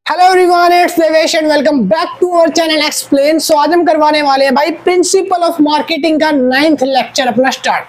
Hello everyone, it's Devesh and welcome back to our channel explain. So आज हम करवाने वाले हैं भाई प्रिंसिपल ऑफ मार्केटिंग का 9th लेक्चर अपना स्टार्ट।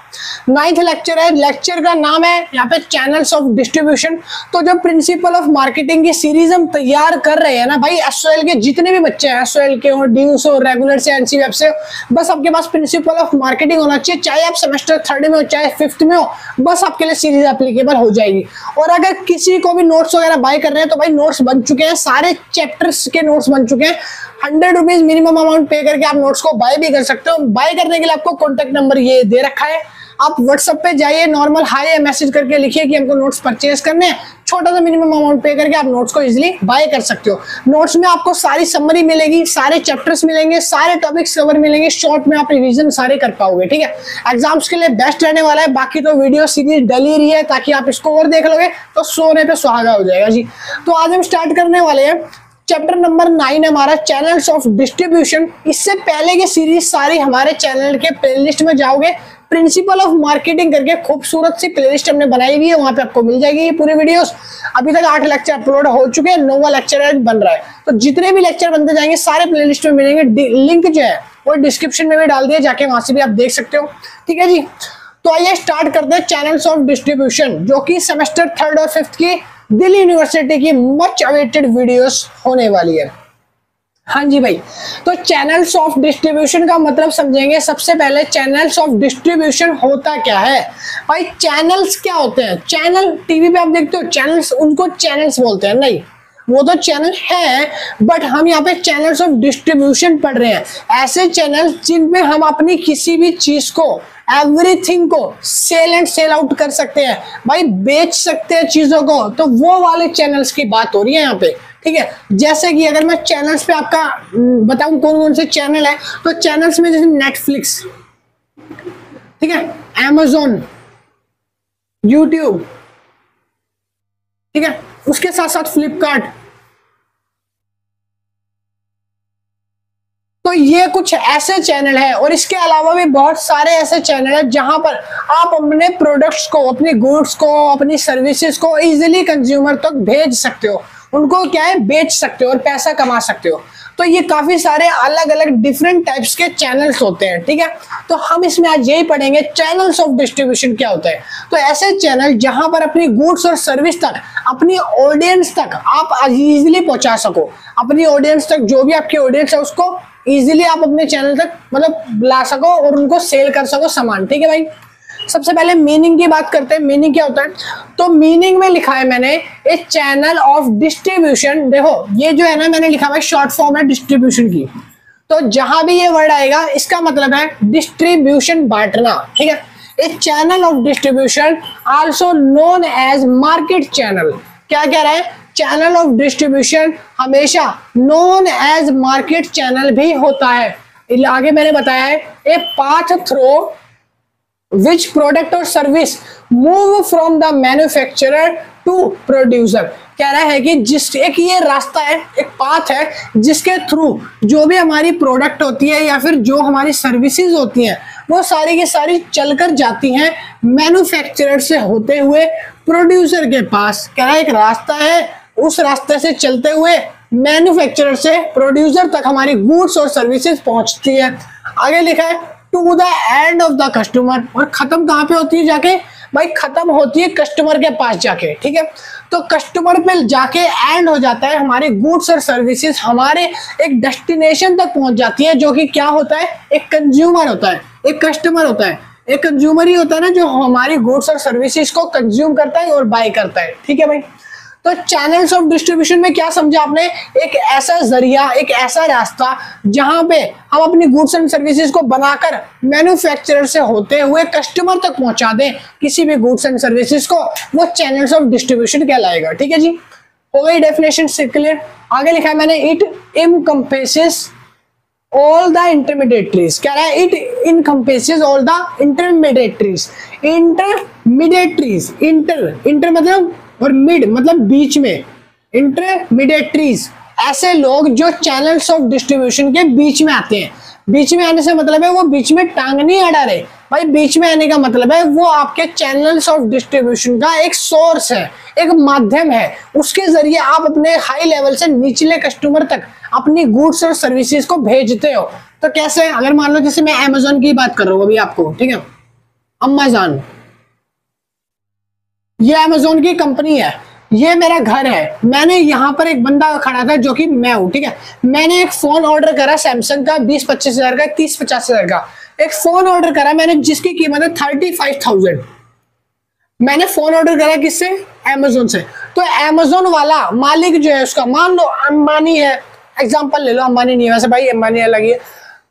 9th लेक्चर है, लेक्चर का नाम है यहाँ पे चैनल्स ऑफ डिस्ट्रीब्यूशन। तो जो प्रिंसिपल ऑफ मार्केटिंग की सीरीज हम तैयार कर रहे हैं ना भाई, एसओएल के जितने भी बच्चे हैं, एसओएल के हो, ड्यूस हो, रेगुलर से, एनसी वेब से, बस आपके पास प्रिंसिपल ऑफ मार्केटिंग होना चाहिए। चाहे आप सेमेस्टर 3rd में हो चाहे 5th में हो, बस आपके लिए सीरीज एप्लीकेबल हो जाएगी। और अगर किसी को भी नोट्स वगैरह बाय कर रहे हैं तो भाई नोट्स बन चुके हैं, सारे चैप्टर्स के नोट्स बन चुके हैं। 100 रुपीज मिनिमम अमाउंट पे करके आप नोट्स को बाय भी कर सकते हो। बाय करने के लिए आपको कॉन्टेक्ट नंबर ये दे रखा है, आप व्हाट्सएप पे जाइए, नॉर्मल हाई या मैसेज करके लिखिए कि हमको नोट्स परचेज करने हैं। छोटा सा मिनिमम अमाउंट पे करके आप नोट्स को इजीली बाय कर सकते हो। नोट्स में आपको सारी समरी मिलेगी, सारे चैप्टर्स मिलेंगे, सारे टॉपिक्स कवर मिलेंगे। शॉर्ट में आप रिवीजन सारे कर पाओगे। ठीक है, एग्जाम्स के लिए बेस्ट रहने वाला है। बाकी तो वीडियो सीरीज डली रही है ताकि आप इसको और देख लोगे तो सोने पे सुहागा हो जाएगा जी। तो आज हम स्टार्ट करने वाले हैं चैप्टर नंबर 9 हमारा चैनल्स ऑफ डिस्ट्रीब्यूशन। इससे पहले की सीरीज सारी हमारे चैनल के प्लेलिस्ट में जाओगे, प्रिंसिपल ऑफ मार्केटिंग करके खूबसूरत सी प्लेलिस्ट हमने बनाई हुई है, वहां पे आपको मिल जाएगी ये पूरी वीडियोस। अभी तक 8 लेक्चर अपलोड हो चुके हैं, 9वां लेक्चर बन रहा है। तो जितने भी लेक्चर बनते जाएंगे सारे प्लेलिस्ट में मिलेंगे। लिंक जो है वो डिस्क्रिप्शन में भी डाल दिया, जाके वहां से भी आप देख सकते हो। ठीक है जी, तो आइए स्टार्ट करते हैं चैनल्स ऑफ डिस्ट्रीब्यूशन, जो कि सेमेस्टर 3rd और 5th की दिल्ली यूनिवर्सिटी की मच अवेटेड वीडियोस होने वाली है। हाँ जी भाई, तो चैनल्स ऑफ डिस्ट्रीब्यूशन का मतलब समझेंगे। सबसे पहले चैनल्स ऑफ डिस्ट्रीब्यूशन होता क्या है भाई। चैनल्स क्या होते हैं? चैनल टीवी पे आप देखते हो चैनल्स, उनको चैनल्स बोलते हैं। नहीं, वो तो चैनल है, बट हम यहाँ पे चैनल्स ऑफ डिस्ट्रीब्यूशन पढ़ रहे हैं। ऐसे चैनल जिनमें हम अपनी किसी भी चीज को, एवरीथिंग को सेल एंड सेल आउट कर सकते हैं भाई, बेच सकते हैं चीजों को। तो वो वाले चैनल्स की बात हो रही है यहाँ पे। ठीक है, जैसे कि अगर मैं चैनल्स पे आपका बताऊं कौन कौन से चैनल है, तो चैनल्स में जैसे नेटफ्लिक्स, ठीक है, Amazon, यूट्यूब, ठीक है, उसके साथ साथ फ्लिपकार्ट। तो ये कुछ ऐसे चैनल है, और इसके अलावा भी बहुत सारे ऐसे चैनल है जहां पर आप अपने प्रोडक्ट्स को, अपने गुड्स को, अपनी सर्विसेज को इजीली कंज्यूमर तक भेज सकते हो। उनको क्या है, बेच सकते हो और पैसा कमा सकते हो। तो ये काफी सारे अलग अलग डिफरेंट टाइप्स के चैनल्स होते हैं। ठीक है, तो हम इसमें आज यही पढ़ेंगे चैनल्स ऑफ डिस्ट्रीब्यूशन क्या होता है। तो ऐसे चैनल जहां पर अपनी गुड्स और सर्विस तक, अपनी ऑडियंस तक आप इजीली पहुंचा सको। अपनी ऑडियंस तक, जो भी आपकी ऑडियंस है उसको इजीली आप अपने चैनल तक मतलब ला सको और उनको सेल कर सको सामान। ठीक है भाई, सबसे पहले मीनिंग की बात करते हैं। मीनिंग क्या होता है? तो मीनिंग में लिखा है मैंने ए चैनल ऑफ डिस्ट्रीब्यूशन। देखो ये जो है ना, मैंने लिखा हुआ है शॉर्ट फॉर्म है डिस्ट्रीब्यूशन की। तो जहां भी ये वर्ड आएगा इसका मतलब है डिस्ट्रीब्यूशन, बांटना। ठीक है, a channel of distribution also known as market channel. क्या कह रहा है? चैनल ऑफ डिस्ट्रीब्यूशन हमेशा नोन एज मार्केट चैनल भी होता है। आगे मैंने बताया है a path through which product or service move from the manufacturer to producer। कह रहा है कि जिस एक ये रास्ता है, एक पाथ है जिसके थ्रू जो भी हमारी प्रोडक्ट होती है या फिर जो हमारी सर्विसेज होती हैं वो सारी की सारी चलकर जाती हैं मैन्युफैक्चरर से होते हुए प्रोड्यूसर के पास। कह रहा है एक रास्ता है, उस रास्ते से चलते हुए मैन्युफैक्चरर से प्रोड्यूसर तक हमारी गुड्स और सर्विसेज पहुंचती है। आगे लिखा है to the end of the customer. और खत्म कहां पे होती है जाके भाई? खत्म होती है कस्टमर के पास जाके। ठीक है, तो कस्टमर पे जाके एंड हो जाता है, हमारे गुड्स और सर्विसेज हमारे एक डेस्टिनेशन तक पहुंच जाती है, जो कि क्या होता है? एक कंज्यूमर होता है, एक कस्टमर होता है, एक कंज्यूमर ही होता है ना जो हमारी गुड्स और सर्विसेज को कंज्यूम करता है और बाय करता है। ठीक है भाई, तो चैनल्स ऑफ डिस्ट्रीब्यूशन में क्या समझा आपने? एक ऐसा जरिया, एक ऐसा रास्ता जहां पे हम अपनी गुड्स एंड सर्विसेज को बनाकर मैन्युफैक्चरर से होते हुए कस्टमर तक पहुंचा दें किसी भी गुड्स एंड सर्विसेज को, वो चैनल्स ऑफ डिस्ट्रीब्यूशन कहलाएगा। ठीक है जी, हो गई डेफिनेशन से क्लियर। आगे लिखा है मैंने it encompasses all the intermediaries. कह रहा है it encompasses all the intermediaries. Intermediaries, inter मतलब और मिड मतलब बीच में, इंटरमीडिएटरीज ऐसे लोग जो चैनल्स ऑफ डिस्ट्रीब्यूशन के बीच में आते हैं। बीच में आने से मतलब है वो बीच में टांग नहीं अड़ा रहे भाई, बीच में आने का मतलब है वो आपके चैनल्स ऑफ डिस्ट्रीब्यूशन का एक सोर्स है, एक माध्यम है, उसके जरिए आप अपने हाई लेवल से निचले कस्टमर तक अपनी गुड्स और सर्विसेज को भेजते हो। तो कैसे, अगर मान लो जैसे मैं अमेजोन की बात कर रहा हूँ अभी आपको, ठीक है, अमेजोन, ये अमेजोन की कंपनी है, ये मेरा घर है, मैंने यहाँ पर एक बंदा खड़ा था जो कि मैं हूँ, ठीक है, मैंने एक फोन ऑर्डर करा सैमसंग का 20-25 हजार का, 30-50 हजार का एक फोन ऑर्डर करा मैंने, जिसकी कीमत है 35,000। मैंने फोन ऑर्डर करा किससे, अमेजोन से। तो अमेजोन वाला मालिक जो है उसका, मान लो अंबानी है, एग्जांपल ले लो, अंबानी नहीं है वैसे भाई, अंबानी अलग ही है,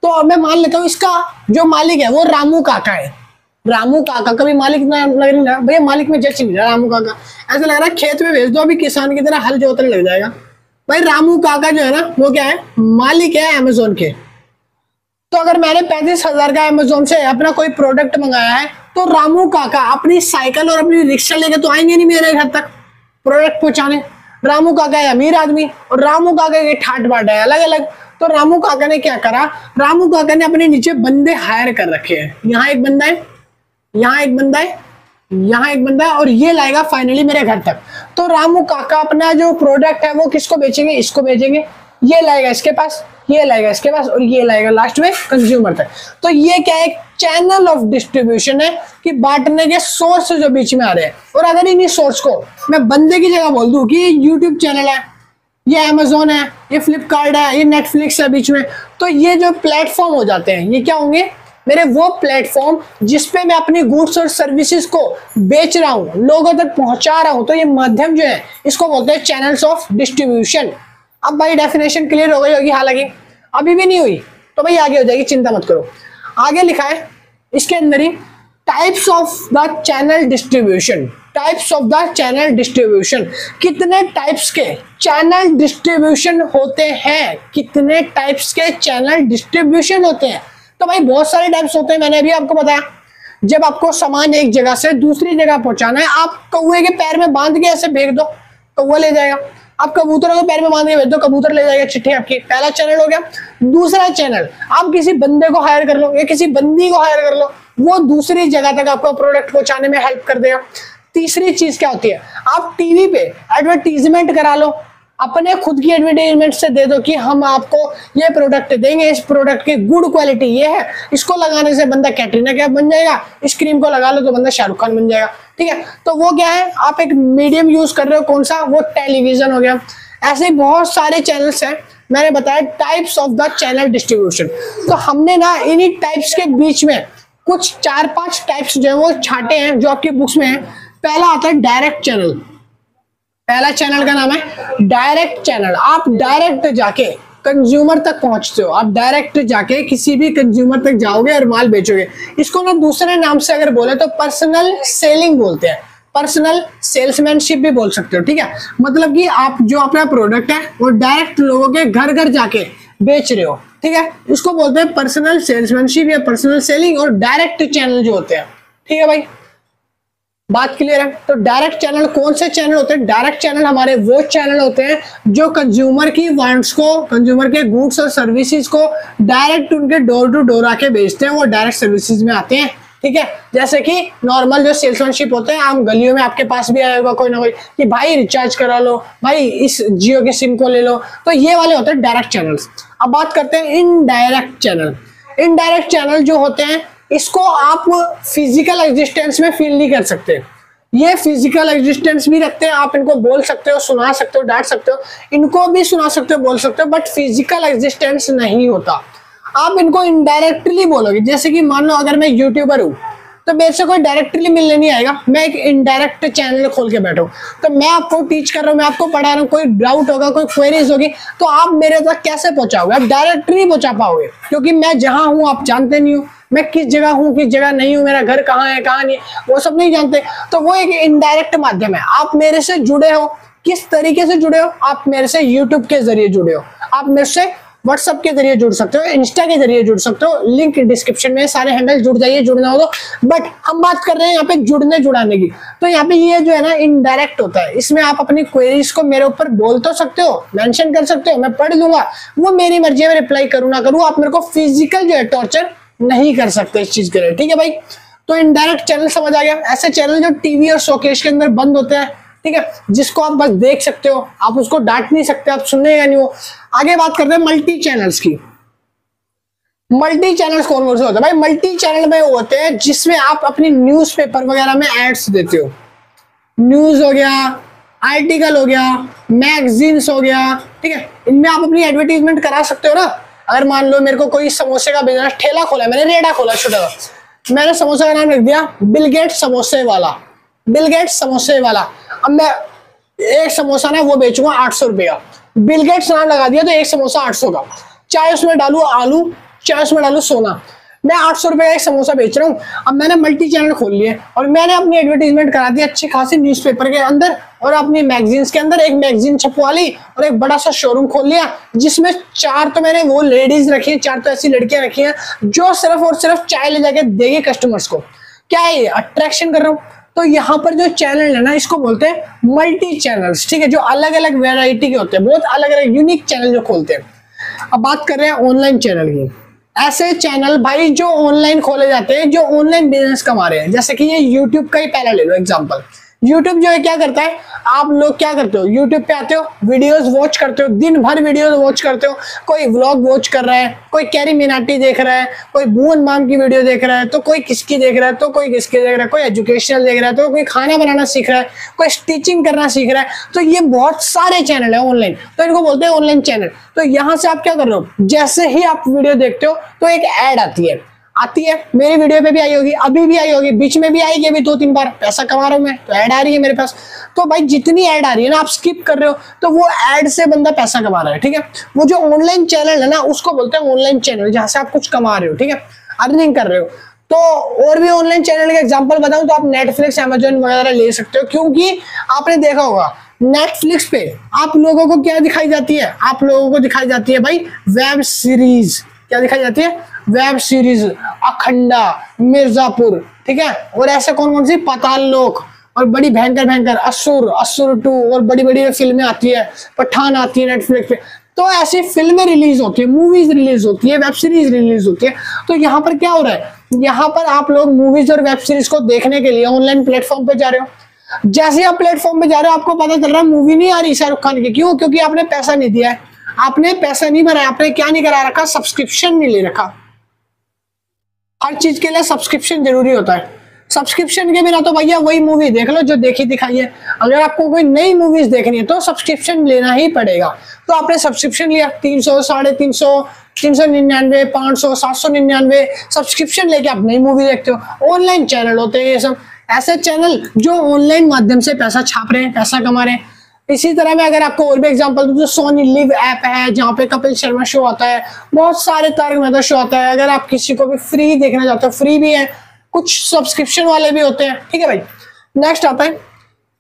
तो मैं मान लेता हूँ इसका जो मालिक है वो रामू काका है। रामू काका, कभी मालिक ना लग नहीं रहा भैया, मालिक में जज नहीं रहा रामू काका, ऐसा लग रहा है खेत में भेज दो अभी किसान की तरह हल जोतने लग जाएगा। भाई रामू काका जो है ना वो क्या है, मालिक है अमेजोन के। तो अगर मैंने 35,000 का अमेजोन से अपना कोई प्रोडक्ट मंगाया है, तो रामू काका अपनी साइकिल और अपनी रिक्शा लेके तो आएंगे नहीं मेरे घर तक प्रोडक्ट पहुंचाने। रामू काका है अमीर आदमी और रामू काका के ठाट बाट है अलग अलग। तो रामू काका ने क्या करा, रामू काका ने अपने नीचे बंदे हायर कर रखे हैं, यहाँ एक बंदा है, यहाँ एक बंदा है, यहाँ एक बंदा है, और ये लाएगा फाइनली मेरे घर तक। तो रामू काका अपना जो प्रोडक्ट है वो किसको बेचेंगे, इसको बेचेंगे, ये लाएगा इसके पास, ये लाएगा इसके पास, और ये लाएगा लास्ट में कंज्यूमर तक। तो ये क्या है, एक चैनल ऑफ डिस्ट्रीब्यूशन है कि बांटने के सोर्स जो बीच में आ रहे हैं। और अगर इन्हीं सोर्स को मैं बंदे की जगह बोल दूं कि ये यूट्यूब चैनल है, ये अमेजोन है, ये फ्लिपकार्ट है, ये नेटफ्लिक्स है बीच में, तो ये जो प्लेटफॉर्म हो जाते हैं ये क्या होंगे, मेरे वो प्लेटफॉर्म जिसपे मैं अपनी गुड्स और सर्विसेज को बेच रहा हूं, लोगों तक पहुंचा रहा हूं। तो ये माध्यम जो है इसको बोलते हैं चैनल्स ऑफ डिस्ट्रीब्यूशन। अब भाई डेफिनेशन क्लियर हो गई होगी, हालांकि अभी भी नहीं हुई तो भाई आगे हो जाएगी, चिंता मत करो। आगे लिखा है इसके अंदर ही types of the channel distribution. Types of the channel distribution, कितने टाइप्स के चैनल डिस्ट्रीब्यूशन होते हैं, कितने टाइप्स के चैनल डिस्ट्रीब्यूशन होते हैं। तो भाई बहुत सारे टाइप्स होते हैं, मैंने अभी आपको बताया। जब आपको सामान एक जगह से दूसरी जगह पहुंचाना है, आप कौवे के पैर में बांध के ऐसे फेंक दो, कौवा ले जाएगा। आप कबूतरों के पैर में बांध के भेज दो, कबूतर ले जाएगा चिट्ठी आपकी। पहला चैनल हो गया। दूसरा चैनल, आप किसी बंदे को हायर कर लो या किसी बंदी को हायर कर लो, वो दूसरी जगह तक आपको प्रोडक्ट पहुंचाने में हेल्प कर देगा। तीसरी चीज क्या होती है, आप टीवी पे एडवर्टीजमेंट करा लो, अपने खुद की एडवर्टाइजमेंट से दे दो कि हम आपको ये प्रोडक्ट देंगे, इस प्रोडक्ट की गुड क्वालिटी ये है, इसको लगाने से बंदा कैटरीना कैफ बन जाएगा, इस क्रीम को लगा लो तो बंदा शाहरुख खान बन जाएगा। ठीक है, तो वो क्या है, आप एक मीडियम यूज कर रहे हो, कौन सा, वो टेलीविजन हो गया। ऐसे बहुत सारे चैनल्स हैं, मैंने बताया types of the channel distribution. तो हमने ना इन्हीं टाइप्स के बीच में कुछ 4-5 टाइप्स जो है वो छाटे हैं जो आपकी बुक्स में है। पहला आता है डायरेक्ट चैनल। पहला चैनल का नाम है डायरेक्ट चैनल। आप डायरेक्ट जाके कंज्यूमर तक पहुंचते हो, आप डायरेक्ट जाके किसी भी कंज्यूमर तक जाओगे और माल बेचोगे। इसको ना दूसरे नाम से अगर बोले तो पर्सनल सेलिंग बोलते हैं, पर्सनल सेल्समैनशिप भी बोल सकते हो। ठीक है, मतलब कि आप जो अपना प्रोडक्ट है वो डायरेक्ट लोगों के घर घर जाके बेच रहे हो। ठीक है, इसको बोलते हैं पर्सनल सेल्समैनशिप या पर्सनल सेलिंग और डायरेक्ट चैनल जो होते हैं। ठीक है भाई, बात क्लियर है। तो डायरेक्ट चैनल कौन से चैनल होते हैं, डायरेक्ट चैनल हमारे वो चैनल होते हैं जो कंज्यूमर की वांट्स को, कंज्यूमर के गुड्स और सर्विसेज को डायरेक्ट उनके डोर टू डोर आके बेचते हैं, वो डायरेक्ट सर्विसेज में आते हैं। ठीक है, जैसे कि नॉर्मल जो सेल्समैनशिप होते हैं, आम गलियों में आपके पास भी आएगा कोई ना कोई कि भाई रिचार्ज करा लो, भाई इस जियो के सिम को ले लो, तो ये वाले होते हैं डायरेक्ट चैनल्स। अब बात करते हैं इनडायरेक्ट चैनल। इनडायरेक्ट चैनल जो होते हैं इसको आप फिजिकल एग्जिस्टेंस में फील नहीं कर सकते, ये फिजिकल एग्जिस्टेंस भी रखते हैं। आप इनको बोल सकते हो, सुना सकते हो, डांट सकते हो, इनको भी सुना सकते हो, बोल सकते हो, बट फिजिकल एग्जिस्टेंस नहीं होता। आप इनको इनडायरेक्टली बोलोगे। जैसे कि मान लो अगर मैं यूट्यूबर हूँ तो मेरे से कोई डायरेक्टली मिलने नहीं आएगा, मैं एक इनडायरेक्ट चैनल खोल के बैठा हूँ, तो मैं आपको टीच कर रहा हूँ, मैं आपको पढ़ा रहा हूँ, कोई डाउट होगा, कोई क्वेरीज होगी, तो आप मेरे तक कैसे पहुंचाओगे, आप डायरेक्टली पहुंचा पाओगे, क्योंकि मैं जहां हूँ आप जानते नहीं हो, मैं किस जगह हूँ किस जगह नहीं हूँ, मेरा घर कहाँ है कहाँ नहीं, वो सब नहीं जानते। तो वो एक इनडायरेक्ट माध्यम है। आप मेरे से जुड़े हो, किस तरीके से जुड़े हो, आप मेरे से यूट्यूब के जरिए जुड़े हो, आप मेरे से व्हाट्सएप के जरिए जुड़ सकते हो, इंस्टा के जरिए जुड़ सकते हो, लिंक डिस्क्रिप्शन में, सारे हैंडल जुड़ जाइए जुड़ना हो तो। बट हम बात कर रहे हैं यहाँ पे जुड़ने जुड़ाने की, तो यहाँ पे ये जो है ना इनडायरेक्ट होता है, इसमें आप अपनी क्वेरीज को मेरे ऊपर बोल तो सकते हो, मेंशन कर सकते हो, मैं पढ़ लूंगा, वो मेरी मर्जी है, मैं रिप्लाई करूँ ना करूँ, आप मेरे को फिजिकल जो है टॉर्चर नहीं कर सकते इस चीज के लिए, ठीक है भाई। तो इनडायरेक्ट चैनल समझ आ गया, ऐसे चैनल जो टीवी और शोकेश के अंदर बंद होते हैं, ठीक है, जिसको आप बस देख सकते हो, आप उसको डांट नहीं सकते, आप सुनने का नहीं हो। आगे बात करते हैं मल्टी चैनल्स की। मल्टी चैनल्स कौन कौन से होते हैं भाई? मल्टी चैनल में होते हैं जिसमें आप अपनी न्यूज़पेपर वगैरह में एड्स देते हो, न्यूज हो गया, आर्टिकल हो गया, मैगजीन्स हो गया, ठीक है, इनमें आप अपनी एडवर्टीजमेंट करा सकते हो ना। अगर मान लो मेरे को कोई समोसे का बिजनेस ठेला खोला है, मैंने रेड़ा खोला छोटा सा, मैंने समोसा का नाम रख दिया बिल गेट्स समोसे वाला, बिल गेट्स समोसे वाला। अब मैं एक समोसा ना वो बेचूंगा 800 रुपए का, बिल गेट्स नाम लगा दिया तो एक समोसा 800 का, चाहे उसमें डालू आलू चाहे उसमें डालू सोना, मैं 800 रुपए का एक समोसा बेच रहा हूँ। अब मैंने मल्टी चैनल खोल लिए और मैंने अपनी एडवर्टीजमेंट करा दी अच्छी खासी न्यूज़पेपर के अंदर और अपनी मैगजीन्स के अंदर, एक मैगजीन छपवा ली और एक बड़ा सा शोरूम खोल लिया जिसमें 4 तो मैंने वो लेडीज रखी है, 4 तो ऐसी लड़कियां रखी हैं जो सिर्फ और सिर्फ चाय ले जाके देगी कस्टमर्स को। क्या है ये? अट्रैक्शन कर रहा हूँ। तो यहाँ पर जो चैनल है ना इसको बोलते हैं मल्टी चैनल्स, ठीक है, जो अलग अलग वेराइटी के होते हैं, बहुत अलग अलग यूनिक चैनल जो खोलते हैं। अब बात कर रहे हैं ऑनलाइन चैनल की। ऐसे चैनल भाई जो ऑनलाइन खोले जाते हैं, जो ऑनलाइन बिजनेस कमा रहे हैं, जैसे कि ये यूट्यूब का ही पहला ले लो एग्जांपल। यूट्यूब जो है क्या करता है, आप लोग क्या करते हो, यूट्यूब पे आते हो, वीडियोस वॉच करते हो, दिन भर वीडियोस वॉच करते हो, कोई व्लॉग वॉच कर रहा है, कोई कैरी मिनाटी देख रहा है, कोई भुवन माम की वीडियो देख रहा है, तो कोई किसकी देख रहा है, तो कोई किसकी देख रहा है, कोई एजुकेशनल देख रहा है, तो कोई खाना बनाना सीख रहा है, कोई स्टिचिंग करना सीख रहा है। तो ये बहुत सारे चैनल है ऑनलाइन, तो इनको बोलते हैं ऑनलाइन चैनल। तो यहाँ से आप क्या कर रहे हो, जैसे ही आप वीडियो देखते हो तो एक ऐड आती है, मेरी वीडियो पे भी आई होगी, अभी भी आई होगी, बीच में भी आएगी, अभी 2-3 बार, पैसा कमा रहा हूं मैं तो ऐड आ रही है मेरे पास। तो भाई जितनी ऐड आ रही है ना, आप स्किप कर रहे हो तो वो ऐड से बंदा पैसा कमा रहा है, ठीक है। वो जो ऑनलाइन चैनल है ना उसको बोलते हैं ऑनलाइन चैनल, जहां से आप कुछ कमा रहे हो, ठीक है, अर्निंग कर रहे हो। तो और भी ऑनलाइन चैनल का एग्जांपल बताऊं तो आप नेटफ्लिक्स, अमेजोन वगैरह ले सकते हो, क्योंकि आपने देखा होगा नेटफ्लिक्स पे आप लोगों को क्या दिखाई जाती है, आप लोगों को दिखाई जाती है भाई वेब सीरीज। क्या दिखाई जाती है? वेब सीरीज, अखंडा, मिर्जापुर, ठीक है, और ऐसे कौन कौन सी, पाताल लोक, और बड़ी भयंकर भयंकर असुर 2 और बड़ी बड़ी फिल्में आती है, पठान आती है नेटफ्लिक्स पे। तो ऐसी फिल्में रिलीज होती है, मूवीज रिलीज होती है, वेब सीरीज रिलीज होती है। तो यहाँ पर क्या हो रहा है, यहाँ पर आप लोग मूवीज और वेब सीरीज को देखने के लिए ऑनलाइन प्लेटफॉर्म पे जा रहे हो। जैसे आप प्लेटफॉर्म पे जा रहे हो आपको पता चल रहा है मूवी नहीं आ रही शाहरुख खान की, क्यों? क्योंकि आपने पैसा नहीं दिया है, आपने पैसा नहीं भरा, आपने क्या नहीं करा रखा, सब्सक्रिप्शन नहीं ले रखा। हर चीज के लिए सब्सक्रिप्शन जरूरी होता है, सब्सक्रिप्शन के बिना तो भैया वही मूवी देख लो जो देखी दिखाई है। अगर आपको कोई नई मूवीज देखनी है तो सब्सक्रिप्शन लेना ही पड़ेगा। तो आपने सब्सक्रिप्शन लिया 300, 350, 399, 500, 799 सब्सक्रिप्शन लेके आप नई मूवी देखते हो। ऑनलाइन चैनल होते हैं ये सब, ऐसे चैनल जो ऑनलाइन माध्यम से पैसा छाप रहे हैं, पैसा कमा रहे हैं। इसी तरह में अगर आपको और भी एग्जांपल दूं तो सोनी लिव ऐप है जहां पे कपिल शर्मा शो आता है, बहुत सारे तारक मेहता शो आता है। अगर आप किसी को भी फ्री देखना चाहते हो, फ्री भी है, कुछ सब्सक्रिप्शन वाले भी होते हैं, ठीक है भाई। नेक्स्ट आता है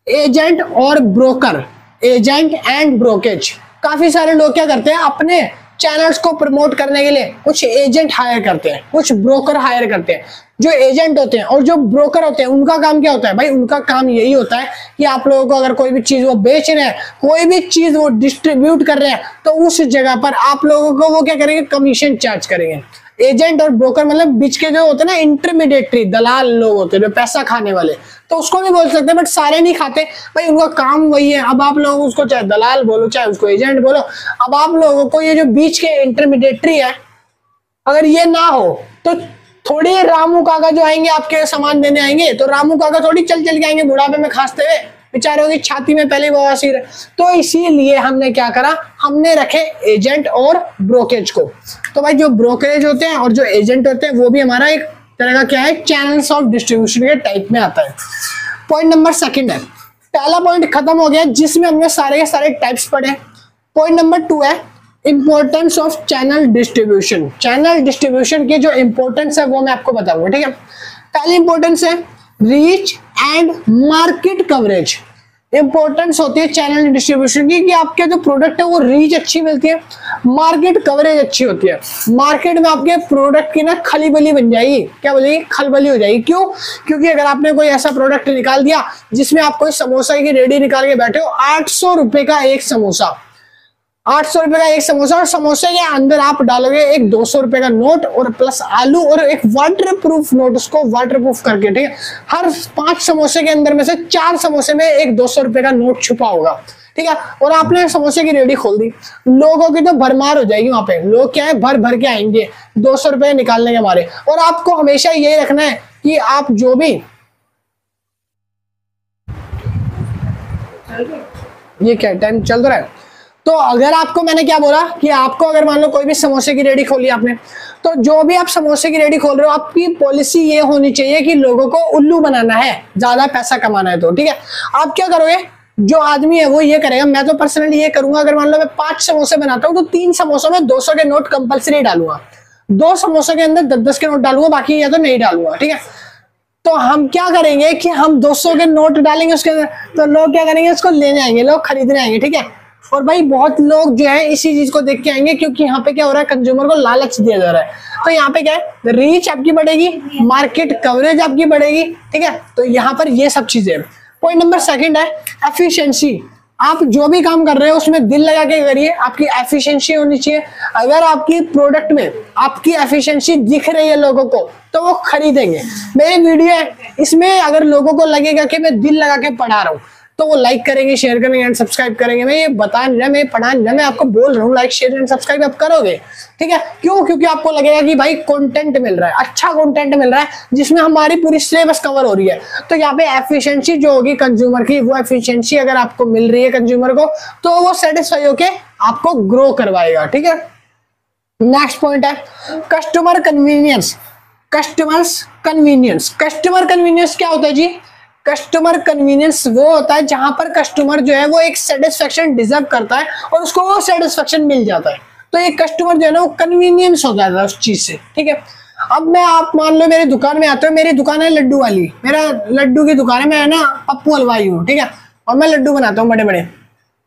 एजेंट और ब्रोकर, एजेंट एंड ब्रोकेज। काफी सारे लोग क्या करते हैं, अपने चैनल्स को प्रमोट करने के लिए कुछ एजेंट हायर करते हैं, कुछ ब्रोकर हायर करते हैं। जो एजेंट होते हैं और जो ब्रोकर होते हैं उनका काम क्या होता है भाई, उनका काम यही होता है कि आप लोगों को अगर कोई भी चीज वो बेच रहे हैं, कोई भी चीज वो डिस्ट्रीब्यूट कर रहे हैं, तो उस जगह पर आप लोगों को वो क्या करेंगे, कमीशन चार्ज करेंगे। एजेंट और ब्रोकर मतलब बीच के जो होते हैं ना, इंटरमीडिएटरी दलाल लोग होते हैं जो पैसा खाने वाले, तो उसको भी बोल सकते हैं, बट सारे नहीं खाते भाई, उनका काम वही है। अब आप लोग उसको चाहे दलाल बोलो चाहे उसको एजेंट बोलो, अब आप लोगों को ये जो बीच के इंटरमीडिएटरी है, अगर ये ना हो तो थोड़ी रामू काका जो आएंगे आपके सामान देने आएंगे, तो रामू काका थोड़ी चल चल के आएंगे बुढ़ापे में खांसते हुए, बेचारों की छाती में पहले बवासीर है। तो इसीलिए हमने क्या करा, हमने रखे एजेंट और ब्रोकेज को। तो भाई जो ब्रोकरेज होते हैं और जो एजेंट होते हैं वो भी हमारा एक तरह का क्या है, चैनल्स ऑफ डिस्ट्रीब्यूशन के टाइप में आता है। पॉइंट नंबर 2 है, पहला पॉइंट खत्म हो गया जिसमें हमने सारे के सारे टाइप्स पढ़े। पॉइंट नंबर 2 है importance of channel distribution. Channel distribution की जो इंपॉर्टेंस है वो मैं आपको बताऊंगा, ठीक है। पहली इंपॉर्टेंस है reach and market coverage. Importance होती है चैनल डिस्ट्रीब्यूशन की, कि आपके जो प्रोडक्ट है वो रीच अच्छी मिलती है, मार्केट कवरेज अच्छी होती है, मार्केट में आपके प्रोडक्ट की ना खलीबली बन जाएगी। क्या बोलेगी? खलबली हो जाएगी। क्यों? क्योंकि अगर आपने कोई ऐसा प्रोडक्ट निकाल दिया जिसमें आप कोई समोसा की रेडी निकाल के बैठे हो, 800 रुपए का एक समोसा, 800 रुपए का एक समोसा, और समोसे के अंदर आप डालोगे एक 200 रुपए का नोट और प्लस आलू और एक वाटर प्रूफ नोट, उसको वाटर प्रूफ करके, ठीक है। हर 5 समोसे के अंदर में से 4 समोसे में एक 200 रुपए का नोट छुपा होगा, ठीक है। और आपने समोसे की रेडी खोल दी, लोगों की तो भरमार हो जाएगी। वहां पे लोग क्या है, भर भर के आएंगे 200 रुपए निकालने के मारे। और आपको हमेशा यही रखना है कि आप जो भी, ये क्या टाइम चल रहा है, तो अगर आपको, मैंने क्या बोला कि आपको अगर मान लो कोई भी समोसे की रेडी खोली आपने, तो जो भी आप समोसे की रेडी खोल रहे हो, आपकी पॉलिसी ये होनी चाहिए कि लोगों को उल्लू बनाना है, ज्यादा पैसा कमाना है। तो ठीक है, आप क्या करोगे, जो आदमी है वो ये करेगा। मैं तो पर्सनली ये करूंगा, अगर मान लो मैं 5 समोसे बनाता हूँ तो 3 समोसों में 200 के नोट कंपलसरी डालूंगा, 2 समोसों के अंदर 10-10 के नोट डालूंगा, बाकी या तो नहीं डालूंगा, ठीक है। तो हम क्या करेंगे कि हम 200 के नोट डालेंगे उसके अंदर, तो लोग क्या करेंगे, उसको लेने आएंगे, लोग खरीदने आएंगे, ठीक है। और भाई बहुत लोग जो है इसी चीज को देख के आएंगे, क्योंकि यहाँ पे क्या हो रहा है, कंज्यूमर को लालच दिया जा रहा है। तो यहाँ पे क्या है, रीच आपकी बढ़ेगी, मार्केट कवरेज आपकी बढ़ेगी, ठीक है। तो यहाँ पर ये सब चीजें। पॉइंट नंबर 2 है एफिशिएंसी। आप जो भी काम कर रहे हो उसमें दिल लगा के करिए, आपकी एफिशिएंसी होनी चाहिए। अगर आपकी प्रोडक्ट में आपकी एफिशिएंसी दिख रही है लोगों को, तो वो खरीदेंगे। मेरी वीडियो है, इसमें अगर लोगों को लगेगा कि मैं दिल लगा के पढ़ा रहा हूँ, तो वो लाइक करेंगे, शेयर करेंगे एंड सब्सक्राइब करेंगे। मैं ये बता नहीं रहा, मैं पढ़ा नहीं रहा, मैं आपको बोल रहा हूँ लाइक शेयर एंड सब्सक्राइब आप करोगे, ठीक है। क्यों? क्योंकि आपको लगेगा कि भाई कंटेंट मिल रहा है, अच्छा कंटेंट मिल रहा है जिसमें हमारी पूरी सिलेबस कवर हो रही है। तो यहाँ पे एफिशिएंसी जो होगी कंज्यूमर की, वो एफिशिएंसी अगर आपको मिल रही है कंज्यूमर को, तो वो सेटिस्फाई होके आपको ग्रो करवाएगा, ठीक है। नेक्स्ट पॉइंट है कस्टमर कन्वीनियंस। कस्टमर कन्वीनियंस क्या होता है जी? कस्टमर कन्वीनियंस वो होता है जहां पर कस्टमर जो है वो एक सेटिस्फेक्शन डिजर्व करता है और उसको वो सेटिस्फेक्शन मिल जाता है। तो ये कस्टमर जो है ना वो कन्वीनियंस हो जाता है उस चीज से, ठीक है। अब मैं, आप मान लो मेरी दुकान में आते हो, मेरी दुकान है लड्डू वाली, मेरा लड्डू की दुकान है, मैं ना पप्पू हलवाई हूँ, ठीक है। और मैं लड्डू बनाता हूँ बड़े बड़े,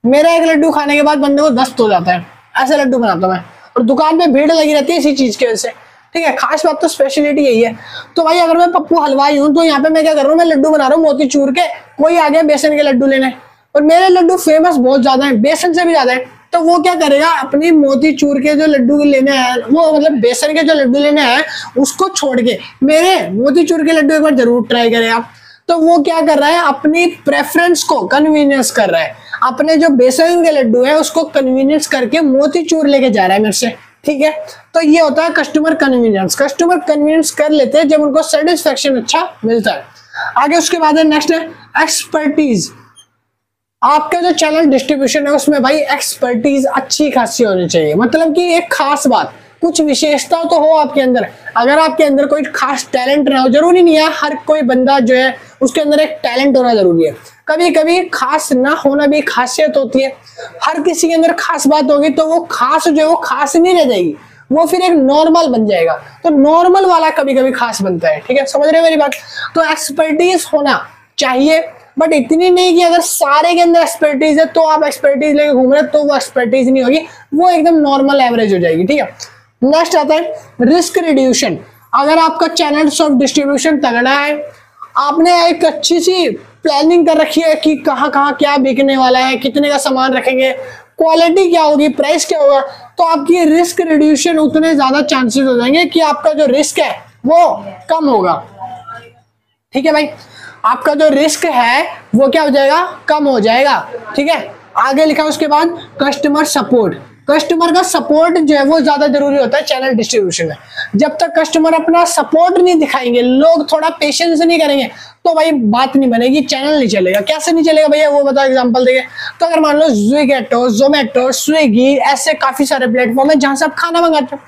मेरा एक लड्डू खाने के बाद बंदे को दस्त हो जाता है, ऐसे लड्डू बनाता हूँ मैं। और दुकान पे भीड़ लगी रहती है इसी चीज की वजह से, ठीक है। खास बात तो स्पेशलिटी यही है। तो भाई अगर मैं पप्पू हलवाई हूँ, तो यहाँ पे मैं क्या कर रहा हूँ, मैं लड्डू बना रहा हूँ मोतीचूर के, कोई आ गया बेसन के लड्डू लेने, और मेरे लड्डू फेमस बहुत ज्यादा है, बेसन से भी ज्यादा है। तो वो क्या करेगा, अपनी मोतीचूर के जो लड्डू लेने आया, वो मतलब बेसन के जो लड्डू लेने आया उसको छोड़ के मेरे मोतीचूर के लड्डू एक बार जरूर ट्राई करें आप। तो वो क्या कर रहा है, अपनी प्रेफरेंस को कन्वीनियंस कर रहा है, अपने जो बेसन के लड्डू है उसको कन्वीनियंस करके मोतीचूर लेके जा रहा है मेरे से, ठीक है। तो ये होता है कस्टमर कन्वीनियंस। कस्टमर कन्वीनियंस कर लेते हैं जब उनको सेटिस्फेक्शन अच्छा मिलता है। आगे उसके बाद है नेक्स्ट है एक्सपर्टीज। आपका जो चैनल डिस्ट्रीब्यूशन है उसमें भाई एक्सपर्टीज अच्छी खासी होनी चाहिए, मतलब कि एक खास बात, कुछ विशेषता तो हो आपके अंदर। अगर आपके अंदर कोई खास टैलेंट ना हो, जरूरी नहीं है हर कोई बंदा जो है उसके अंदर एक टैलेंट होना जरूरी है, कभी कभी खास ना होना भी खासियत होती है। हर किसी के अंदर खास बात होगी तो वो खास जो है वो खास नहीं रह जाएगी, वो फिर एक नॉर्मल बन जाएगा। तो नॉर्मल वाला कभी कभी खास बनता है, ठीक है, समझ रहे हो मेरी बात। तो एक्सपर्टीज होना चाहिए, बट इतनी नहीं कि अगर सारे के अंदर एक्सपर्टीज है तो आप एक्सपर्टीज लेके घूम रहे, तो वो एक्सपर्टीज नहीं होगी, वो एकदम नॉर्मल एवरेज हो जाएगी, ठीक है। नेक्स्ट आता है रिस्क रिड्यूशन। अगर आपका चैनल ऑफ डिस्ट्रीब्यूशन तगड़ा है, आपने एक अच्छी सी प्लानिंग कर रखी है कि कहाँ कहाँ क्या बिकने वाला है, कितने का सामान रखेंगे, क्वालिटी क्या होगी, प्राइस क्या होगा, तो आपकी रिस्क रिड्यूशन उतने ज्यादा चांसेस हो जाएंगे कि आपका जो रिस्क है वो कम होगा, ठीक है भाई। आपका जो रिस्क है वो क्या हो जाएगा, कम हो जाएगा, ठीक है। आगे लिखा उसके बाद कस्टमर सपोर्ट। कस्टमर का सपोर्ट जो है वो ज्यादा जरूरी होता है चैनल डिस्ट्रीब्यूशन में। जब तक कस्टमर अपना सपोर्ट नहीं दिखाएंगे, लोग थोड़ा पेशेंस नहीं करेंगे, तो भाई बात नहीं बनेगी, चैनल नहीं चलेगा। कैसे नहीं चलेगा भैया, वो बताओ एग्जांपल देंगे। तो अगर मान लो ज़ोमैटो, स्विगी, ऐसे काफी सारे प्लेटफॉर्म है जहां से आप खाना मंगाते हो।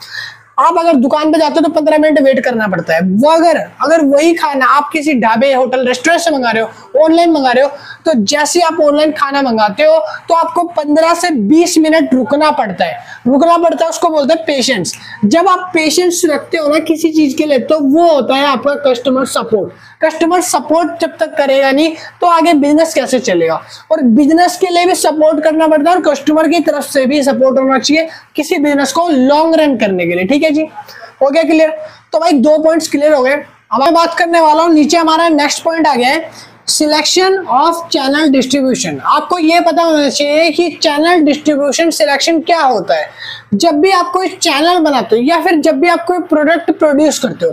आप अगर दुकान पे जाते हो तो 15 मिनट वेट करना पड़ता है। वो अगर वही खाना आप किसी ढाबे, होटल, रेस्टोरेंट से मंगा रहे हो, ऑनलाइन मंगा रहे हो, तो जैसे आप ऑनलाइन खाना मंगाते हो तो आपको 15 से 20 मिनट रुकना पड़ता है। रुकना पड़ता है, उसको बोलते हैं पेशेंस। जब आप पेशेंस रखते हो ना किसी चीज के लिए, तो वो होता है आपका कस्टमर सपोर्ट। कस्टमर सपोर्ट जब तक करेगा नहीं तो आगे बिजनेस कैसे चलेगा। और बिजनेस के लिए भी सपोर्ट करना पड़ता है और कस्टमर की तरफ से भी सपोर्ट होना चाहिए किसी बिजनेस को लॉन्ग रन करने के लिए। ठीक है जी, हो गया क्लियर। तो भाई 2 पॉइंट्स क्लियर हो गए। अब मैं बात करने वाला हूँ, नीचे हमारा नेक्स्ट पॉइंट आ गया है सिलेक्शन ऑफ चैनल डिस्ट्रीब्यूशन। आपको ये पता होना चाहिए कि चैनल डिस्ट्रीब्यूशन सिलेक्शन क्या होता है। जब भी आप कोई चैनल बनाते हो या फिर जब भी आप कोई प्रोडक्ट प्रोड्यूस करते हो,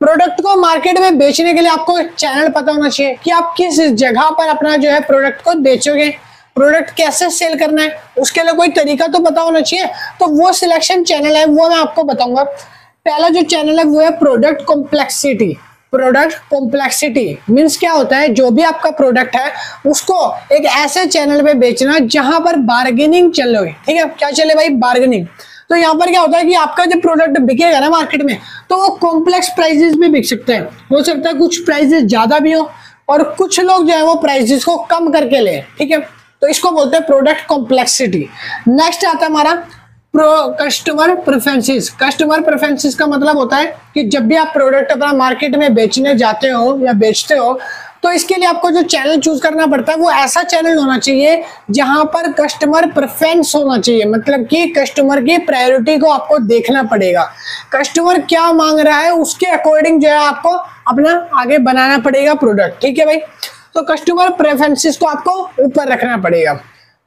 प्रोडक्ट को मार्केट में बेचने के लिए आपको एक चैनल पता होना चाहिए कि आप किस जगह पर अपना जो है प्रोडक्ट को बेचोगे, प्रोडक्ट कैसे सेल करना है, उसके लिए कोई तरीका तो पता होना चाहिए। तो वो सिलेक्शन चैनल है वो मैं आपको बताऊंगा। पहला जो चैनल है वो है product complexity. Product complexity means क्या होता है, जो भी आपका प्रोडक्ट है उसको एक ऐसे चैनल पे बेचना जहां पर बार्गेनिंग चले। ठीक है, क्या चले भाई, बार्गेनिंग। तो यहाँ पर क्या होता है कि आपका जब प्रोडक्ट बिकेगा ना मार्केट में, तो वो कॉम्प्लेक्स प्राइजेस भी बिक सकते हैं। हो सकता है कुछ प्राइजेस ज्यादा भी हो और कुछ लोग जो है वो प्राइजेस को कम करके ले। ठीक है, तो इसको बोलते हैं प्रोडक्ट कॉम्प्लेक्सिटी। नेक्स्ट आता है हमारा कस्टमर प्रेफरेंसेस। कस्टमर प्रेफरेंसेस का मतलब होता है कि जब भी आप प्रोडक्ट अपना मार्केट में बेचने जाते हो या बेचते हो, तो इसके लिए आपको जो चैनल चूज करना पड़ता है वो ऐसा चैनल होना चाहिए जहां पर कस्टमर प्रेफरेंस होना चाहिए। मतलब कि कस्टमर की प्रायोरिटी को आपको देखना पड़ेगा, कस्टमर क्या मांग रहा है उसके अकॉर्डिंग जो है आपको अपना आगे बनाना पड़ेगा प्रोडक्ट। ठीक है भाई, तो कस्टमर प्रेफरेंसेस को आपको ऊपर रखना पड़ेगा।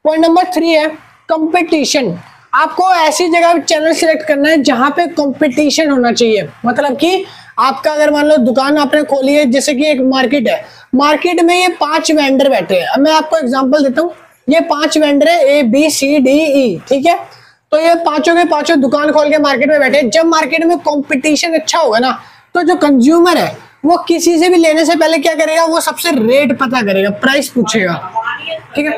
पॉइंट नंबर 3 है कंपटीशन। आपको ऐसी जगह चैनल सिलेक्ट करना है जहां पे कंपटीशन होना चाहिए। मतलब कि आपका अगर मान लो दुकान आपने खोली है, जैसे कि एक मार्केट है, मार्केट में ये 5 वेंडर बैठे हैं। अब मैं आपको एग्जांपल देता हूँ, ये 5 वेंडर है ABCDE। ठीक है, तो ये पांचों के पांचों दुकान खोल के मार्केट में बैठे हैं। जब मार्केट में कंपटीशन अच्छा होगा ना, तो जो कंज्यूमर है वो किसी से भी लेने से पहले क्या करेगा, वो सबसे रेट पता करेगा, प्राइस पूछेगा। ठीक है,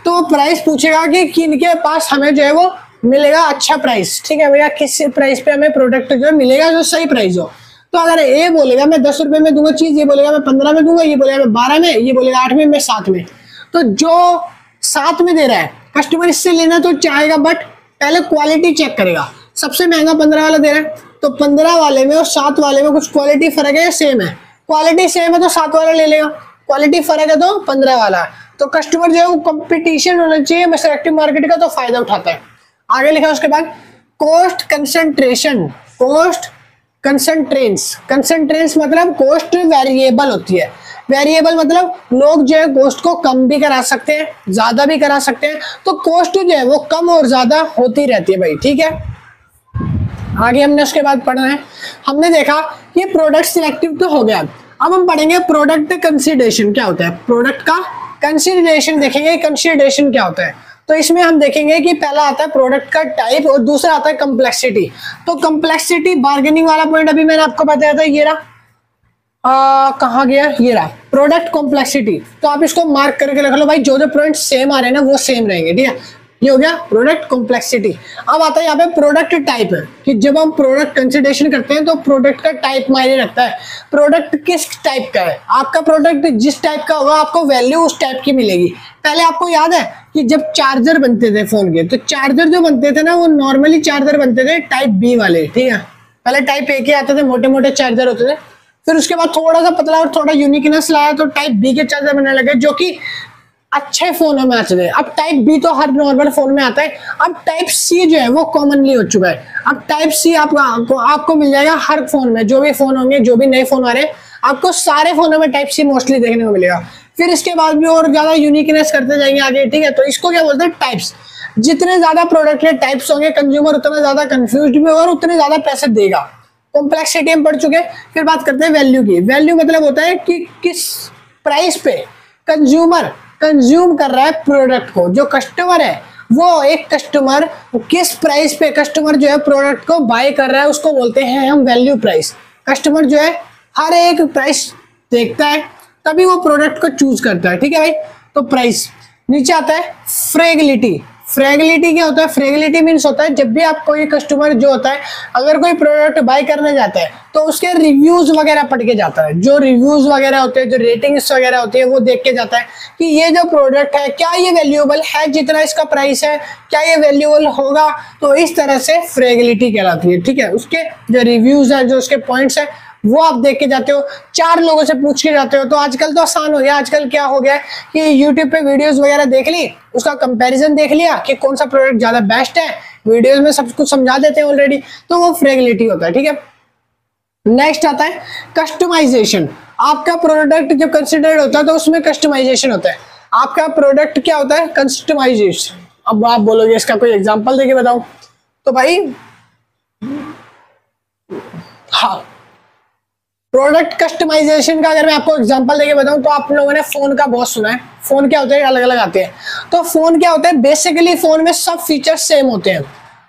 तो वो प्राइस पूछेगा कि किनके पास हमें जो है वो मिलेगा अच्छा प्राइस। ठीक है भैया, किस प्राइस पे हमें प्रोडक्ट जो मिलेगा जो सही प्राइस हो। तो अगर ए बोलेगा मैं 10 रुपए में दूंगा चीज, ये बोलेगा मैं 15 में दूंगा, ये बोलेगा मैं 12 में, ये बोलेगा 8 में, मैं 7 में। तो जो 7 में दे रहा है कस्टमर इससे लेना तो चाहेगा, बट पहले क्वालिटी चेक करेगा। सबसे महंगा 15 वाला दे रहा है, तो 15 वाले में और 7 वाले में कुछ क्वालिटी फर्क है या सेम है? क्वालिटी सेम है तो 7 वाला ले लेगा, क्वालिटी फर्क है तो 15 वाला। तो कस्टमर जो है वो कंपटीशन होना चाहिए, सिलेक्टिव मार्केट का तो फायदा उठाता है। आगे लिखा उसके बाद कॉस्ट कंसंट्रेशन। कॉस्ट कंसंट्रेंस मतलब कॉस्ट वेरिएबल होती है। वेरिएबल मतलब लोग जो है कॉस्ट को कम भी करा सकते हैं, ज्यादा भी करा सकते हैं। तो कॉस्ट जो है वो कम और ज्यादा होती रहती है भाई। ठीक है, आगे हमने उसके बाद पढ़ा है, हमने देखा कि प्रोडक्ट सिलेक्टिव तो हो गया। अब हम पढ़ेंगे प्रोडक्ट कंसिडरेशन क्या होता है। प्रोडक्ट का कंसिडरेशन देखेंगे, कंसिडरेशन क्या होता है। तो इसमें हम देखेंगे कि पहला आता है प्रोडक्ट का टाइप और दूसरा आता है कम्प्लेक्सिटी। तो कम्प्लेक्सिटी बार्गेनिंग वाला पॉइंट अभी मैंने आपको बताया था, ये रहा, कहाँ गया, ये रहा प्रोडक्ट कॉम्प्लेक्सिटी। तो आप इसको मार्क करके रख लो भाई, जो जो पॉइंट सेम आ रहे हैं ना वो सेम रहेंगे। ठीक है, ये हो गया प्रोडक्ट कॉम्प्लेक्सिटी। अब आता है यहाँ पे प्रोडक्ट टाइप है कि जब हम प्रोडक्ट कंसिडरेशन करते हैं तो प्रोडक्ट का टाइप मायने रखता है। प्रोडक्ट किस टाइप का है, आपका प्रोडक्ट जिस टाइप का होगा आपको वैल्यू उस टाइप की मिलेगी। पहले आपको याद है कि जब चार्जर बनते थे फोन के, तो चार्जर जो बनते थे ना वो नॉर्मली चार्जर बनते थे टाइप बी वाले। ठीक है, पहले टाइप ए के आते थे, मोटे मोटे चार्जर होते थे। फिर उसके बाद थोड़ा सा पतला और थोड़ा यूनिकनेस लाया तो टाइप बी के चार्जर बनने लगे, जो कि अच्छे फोनों में आते थे। अब टाइप बी तो हर नॉर्मल फोन में आता है। अब टाइप सी जो है वो कॉमनली हो चुका है। अब टाइप सी आपको मिल जाएगा हर फोन में, जो भी फोन होंगे, जो भी नए फोन आ रहे हैं, आपको सारे फोनों में टाइप सी मोस्टली देखने को मिलेगा। फिर इसके बाद भी और ज्यादा यूनिकनेस करते जाएंगे आगे। ठीक है, तो इसको क्या बोलते हैं, टाइप्स। जितने ज्यादा प्रोडक्ट के टाइप्स होंगे कंज्यूमर उतना ज्यादा कंफ्यूज भी होगा और उतने ज्यादा पैसे देगा। कॉम्प्लेक्सिटी हम पढ़ चुके। फिर बात करते हैं वैल्यू की। वैल्यू मतलब होता है कि किस प्राइस पे कंज्यूमर कंज्यूम कर रहा है प्रोडक्ट को। जो कस्टमर है वो एक कस्टमर किस प्राइस पे कस्टमर जो है प्रोडक्ट को बाय कर रहा है उसको बोलते हैं हम वैल्यू प्राइस। कस्टमर जो है हर एक प्राइस देखता है तभी वो प्रोडक्ट को चूज करता है। ठीक है भाई, तो प्राइस। नीचे आता है फ्रेगिलिटी। फ्रेगलिटी क्या होता है? फ्रेगलिटी मीन्स होता है जब भी आप कोई कस्टमर जो होता है अगर कोई प्रोडक्ट बाय करने जाता है तो उसके रिव्यूज वगैरह पढ़ के जाता है। जो रिव्यूज वगैरह होते हैं, जो रेटिंग्स वगैरह होती है, वो देख के जाता है कि ये जो प्रोडक्ट है क्या ये वैल्यूएबल है, जितना इसका प्राइस है क्या ये वैल्यूएबल होगा। तो इस तरह से फ्रेगलिटी कहलाती है। ठीक है, उसके जो रिव्यूज है, जो उसके पॉइंट्स है, वो आप देख के जाते हो, 4 लोगों से पूछ के जाते हो। तो आजकल तो आसान हो गया। आजकल क्या हो गया है कि YouTube पे वीडियोस वगैरह देख ली, उसका कंपैरिजन देख लिया कि कौन सा प्रोडक्ट ज्यादा बेस्ट है, वीडियोस में सब कुछ समझा देते हैं ऑलरेडी। तो वो फ्रेगलिटी होता है। ठीक है, नेक्स्ट आता है कस्टमाइजेशन। आपका प्रोडक्ट जब कंसिडर्ड होता है तो उसमें कस्टमाइजेशन होता है। आपका प्रोडक्ट क्या होता है? कस्टमाइजेशन। अब आप बोलोगे इसका कोई एग्जांपल देके बताओ, तो भाई हाँ, प्रोडक्ट कस्टमाइजेशन का अगर मैं आपको एग्जांपल देके बताऊं तो आप लोगों ने फोन का बहुत सुना है। फोन क्या होते हैं? अलग अलग आते हैं। तो फोन क्या होता है? बेसिकली फोन में सब फीचर्स सेम होते हैं।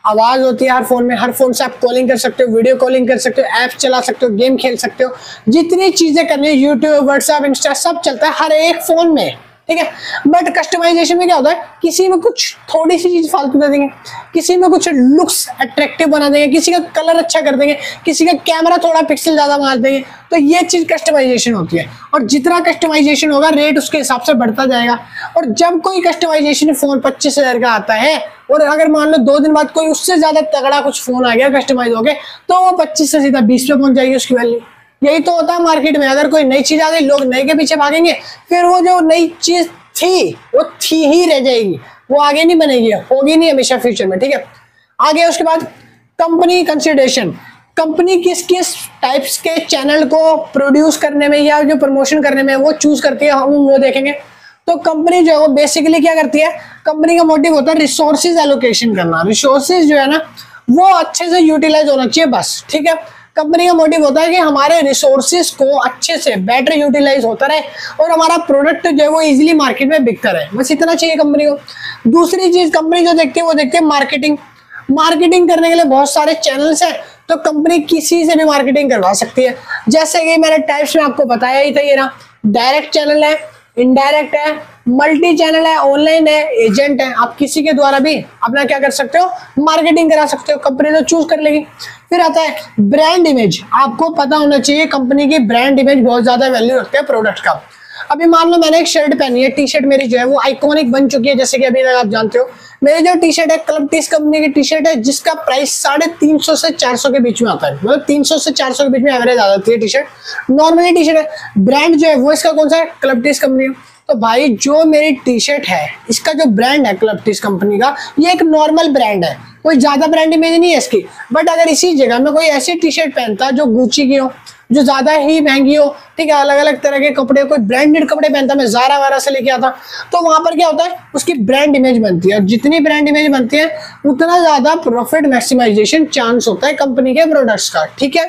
आवाज होती है हर फोन में, हर फोन से आप कॉलिंग कर सकते हो, वीडियो कॉलिंग कर सकते हो, ऐप चला सकते हो, गेम खेल सकते हो, जितनी चीजें करनी है, यूट्यूब, व्हाट्सएप, इंस्टा, सब चलता है हर एक फोन में। ठीक है, बट कस्टमाइजेशन में क्या होता है? किसी में कुछ थोड़ी सी चीज फालतू दे देंगे, किसी में कुछ लुक्स अट्रैक्टिव बना देंगे, किसी का कलर अच्छा कर देंगे, किसी का कैमरा थोड़ा पिक्सल ज्यादा मार देंगे। तो ये चीज कस्टमाइजेशन होती है। और जितना कस्टमाइजेशन होगा रेट उसके हिसाब से बढ़ता जाएगा। और जब कोई कस्टमाइजेशन फोन 25,000 का आता है और अगर मान लो 2 दिन बाद कोई उससे ज्यादा तगड़ा कुछ फोन आ गया कस्टमाइज हो गए, तो वो 25 से सीधा 20 पे पहुंच जाएगी उसकी वैल्यू। यही तो होता है मार्केट में। अगर कोई नई चीज आ गई, लोग नए के पीछे भागेंगे, फिर वो जो नई चीज थी वो थी ही रह जाएगी, वो आगे नहीं बनेगी, होगी नहीं हमेशा फ्यूचर में। ठीक है, आगे उसके बाद कंपनी कंसिडरेशन। कंपनी किस किस टाइप्स के चैनल को प्रोड्यूस करने में या जो प्रमोशन करने में वो चूज करती है, हम वो देखेंगे। तो कंपनी जो है वो बेसिकली क्या करती है? कंपनी का मोटिव होता है रिसोर्सेज एलोकेशन करना। रिसोर्सेज जो है ना वो अच्छे से यूटिलाइज होना चाहिए, बस। ठीक है, कंपनी का मोटिव होता है कि हमारे रिसोर्सेज को अच्छे से बेटर यूटिलाइज होता रहे और हमारा प्रोडक्ट जो है वो इजीली मार्केट में बिकता रहे, बस इतना चाहिए कंपनी को। दूसरी चीज कंपनी जो देखती है वो देखती है मार्केटिंग। मार्केटिंग करने के लिए बहुत सारे चैनल्स हैं, तो कंपनी किसी से भी मार्केटिंग करवा सकती है। जैसे कि मैंने टाइप्स में आपको बताया ही था, ये ना डायरेक्ट चैनल है, इनडायरेक्ट है, मल्टी चैनल है, ऑनलाइन है, एजेंट है। आप किसी के द्वारा भी अपना क्या कर सकते हो? मार्केटिंग करा सकते हो, कंपनी तो चूज कर लेगी। फिर आता है ब्रांड इमेज। आपको पता होना चाहिए कंपनी की ब्रांड इमेज बहुत ज्यादा वैल्यू रखते हैं प्रोडक्ट का। अभी मान लो मैंने एक शर्ट पहनी है, टी शर्ट मेरी जो है वो आइकॉनिक बन चुकी है, जैसे कि अभी तक आप जानते हो मेरी जो टी शर्ट है क्लब टीज कंपनी की टी शर्ट है, जिसका प्राइस 350 से 400 के बीच में आता है। मतलब 300 से 400 के बीच में एवरेज आ जाती है T shirt. Normally T shirt है, ब्रांड जो है वो इसका कौन सा है? Club Tees company. तो भाई जो मेरी टी शर्ट है इसका जो ब्रांड है क्लब टीज कंपनी का, ये एक नॉर्मल ब्रांड है, कोई ज्यादा ब्रांड इमेज नहीं है इसकी। बट अगर इसी जगह में कोई ऐसी टी शर्ट पहनता जो गुची की हो, जो ज्यादा ही महंगी हो, ठीक है, अलग अलग तरह के कपड़े, कोई ब्रांडेड कपड़े पहनता, मैं ज़ारा वारा से लेके आता, तो वहां पर क्या होता है? उसकी ब्रांड इमेज बनती है। और जितनी ब्रांड इमेज बनती है उतना ज्यादा प्रॉफिट मैक्सिमाइजेशन चांस होता है कंपनी के प्रोडक्ट्स का। ठीक है,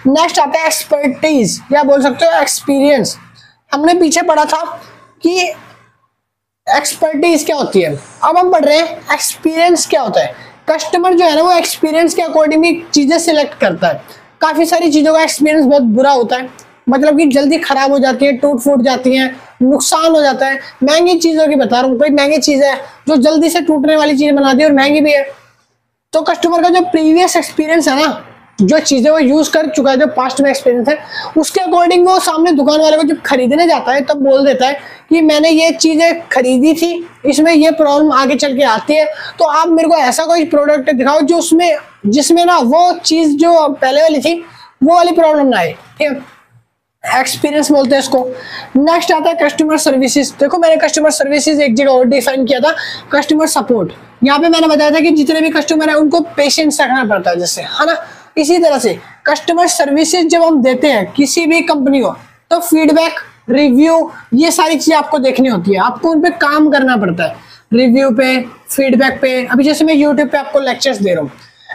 नेक्स्ट आता है एक्सपर्टीज, या बोल सकते हो एक्सपीरियंस। हमने पीछे पढ़ा था कि एक्सपर्टीज क्या होती है, अब हम पढ़ रहे हैं एक्सपीरियंस क्या होता है। कस्टमर जो है ना वो एक्सपीरियंस के अकॉर्डिंग चीजें सिलेक्ट करता है। काफी सारी चीजों का एक्सपीरियंस बहुत बुरा होता है, मतलब कि जल्दी खराब हो जाती है, टूट फूट जाती है, नुकसान हो जाता है। महंगी चीजों की बता रहा हूँ, कोई महंगी चीज है जो जल्दी से टूटने वाली चीज बना दी और महंगी भी है, तो कस्टमर का जो प्रीवियस एक्सपीरियंस है ना, जो चीजें वो यूज कर चुका है, जो पास्ट में एक्सपीरियंस है, उसके अकॉर्डिंग वो सामने दुकान वाले को जब खरीदने जाता है तब बोल देता है कि मैंने ये चीजें खरीदी थी, इसमें ये प्रॉब्लम आगे चल के आती है, तो आप मेरे को ऐसा कोई प्रोडक्ट दिखाओ जो उसमें जिसमें ना वो चीज जो पहले वाली थी वो वाली प्रॉब्लम ना आए। ठीक है, एक्सपीरियंस बोलते हैं इसको। नेक्स्ट आता है कस्टमर सर्विसेज। देखो मैंने कस्टमर सर्विसेज एक जगह और डिफाइन किया था, कस्टमर सपोर्ट। यहाँ पे मैंने बताया था कि जितने भी कस्टमर है उनको पेशेंस रखना पड़ता है, जैसे है ना, इसी तरह से कस्टमर सर्विसेज जब हम देते हैं किसी भी कंपनी को, तो फीडबैक, रिव्यू, ये सारी चीजें आपको देखनी होती है, आपको उन पे काम करना पड़ता है, रिव्यू पे, फीडबैक पे। अभी जैसे मैं यूट्यूब पे आपको लेक्चर्स दे रहा हूँ,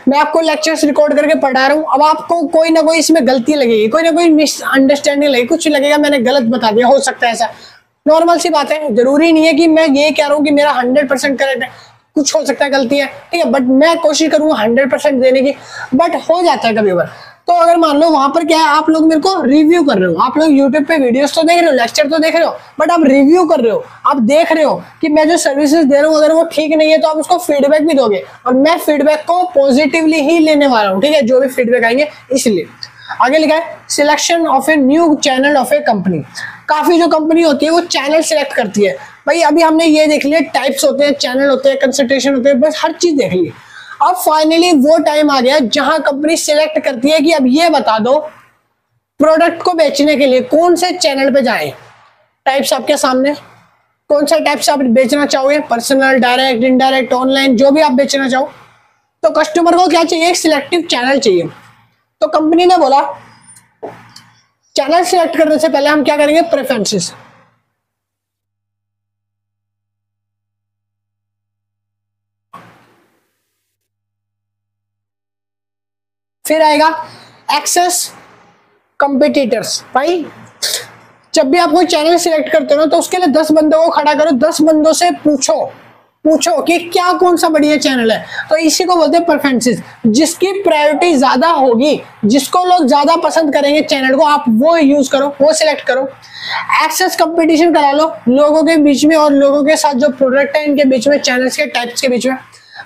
मैं आपको लेक्चर्स रिकॉर्ड करके पढ़ा रहा हूँ, अब आपको कोई ना कोई इसमें गलती लगेगी, कोई ना कोई मिसअंडरस्टैंडिंग लगेगी, कुछ लगेगा मैंने गलत बता दिया, हो सकता है ऐसा, नॉर्मल सी बात है। जरूरी नहीं है कि मैं ये कह रहा हूँ कि मेरा 100% करेक्ट है, कुछ हो सकता है गलती है, ठीक है, बट मैं कोशिश करूंगा 100% देने की, बट हो जाता है कभी बार। तो अगर मान लो वहां पर क्या है, आप लोग मेरे को रिव्यू कर रहे हो, आप लोग यूट्यूब पे वीडियोस तो देख रहे हो, लेक्चर तो देख रहे हो, बट आप रिव्यू कर रहे हो, आप देख रहे हो कि मैं जो सर्विसेज दे रहा हूँ अगर वो ठीक नहीं है तो आप उसको फीडबैक भी दोगे, और मैं फीडबैक को पॉजिटिवली ही लेने वाला हूँ, ठीक है, जो भी फीडबैक आएंगे। इसलिए आगे लिखा है selection of a new channel of A company. काफी जो कंपनी होती है वो चैनल सिलेक्ट करती है। भाई अभी हमने ये देख लिया, टाइप्स होते हैं, चैनल होते हैं, कंसल्टेशन होते हैं, बस हर चीज देख ली। अब फाइनली वो टाइम आ गया जहां कंपनी सिलेक्ट करती है कि अब ये बता दो प्रोडक्ट को बेचने के लिए कौन से चैनल पे जाएं। टाइप्स आपके सामने, कौन सा टाइप्स आप बेचना चाहोगे, पर्सनल, डायरेक्ट, इनडायरेक्ट, ऑनलाइन, जो भी आप बेचना चाहो। तो कस्टमर को क्या चाहिए, एक सिलेक्टिव चैनल चाहिए। तो कंपनी ने बोला चैनल सिलेक्ट करने से पहले हम क्या करेंगे, प्रेफरेंसेस। फिर आएगा एक्सेस कंपिटिटर्स। भाई जब भी आप कोई चैनल सिलेक्ट करते हो ना तो उसके लिए 10 बंदों को खड़ा करो, 10 बंदों से पूछो कि क्या कौन सा बढ़िया चैनल है। तो इसी को बोलते हैं प्रेफरेंसेस। जिसकी प्रायोरिटी ज्यादा होगी, जिसको लोग ज्यादा पसंद करेंगे चैनल को, आप वो यूज करो, वो सिलेक्ट करो। एक्सेस कंपटीशन करा लो लोगों के बीच में, और लोगों के साथ जो प्रोडक्ट है इनके बीच में, चैनल्स के टाइप्स के बीच में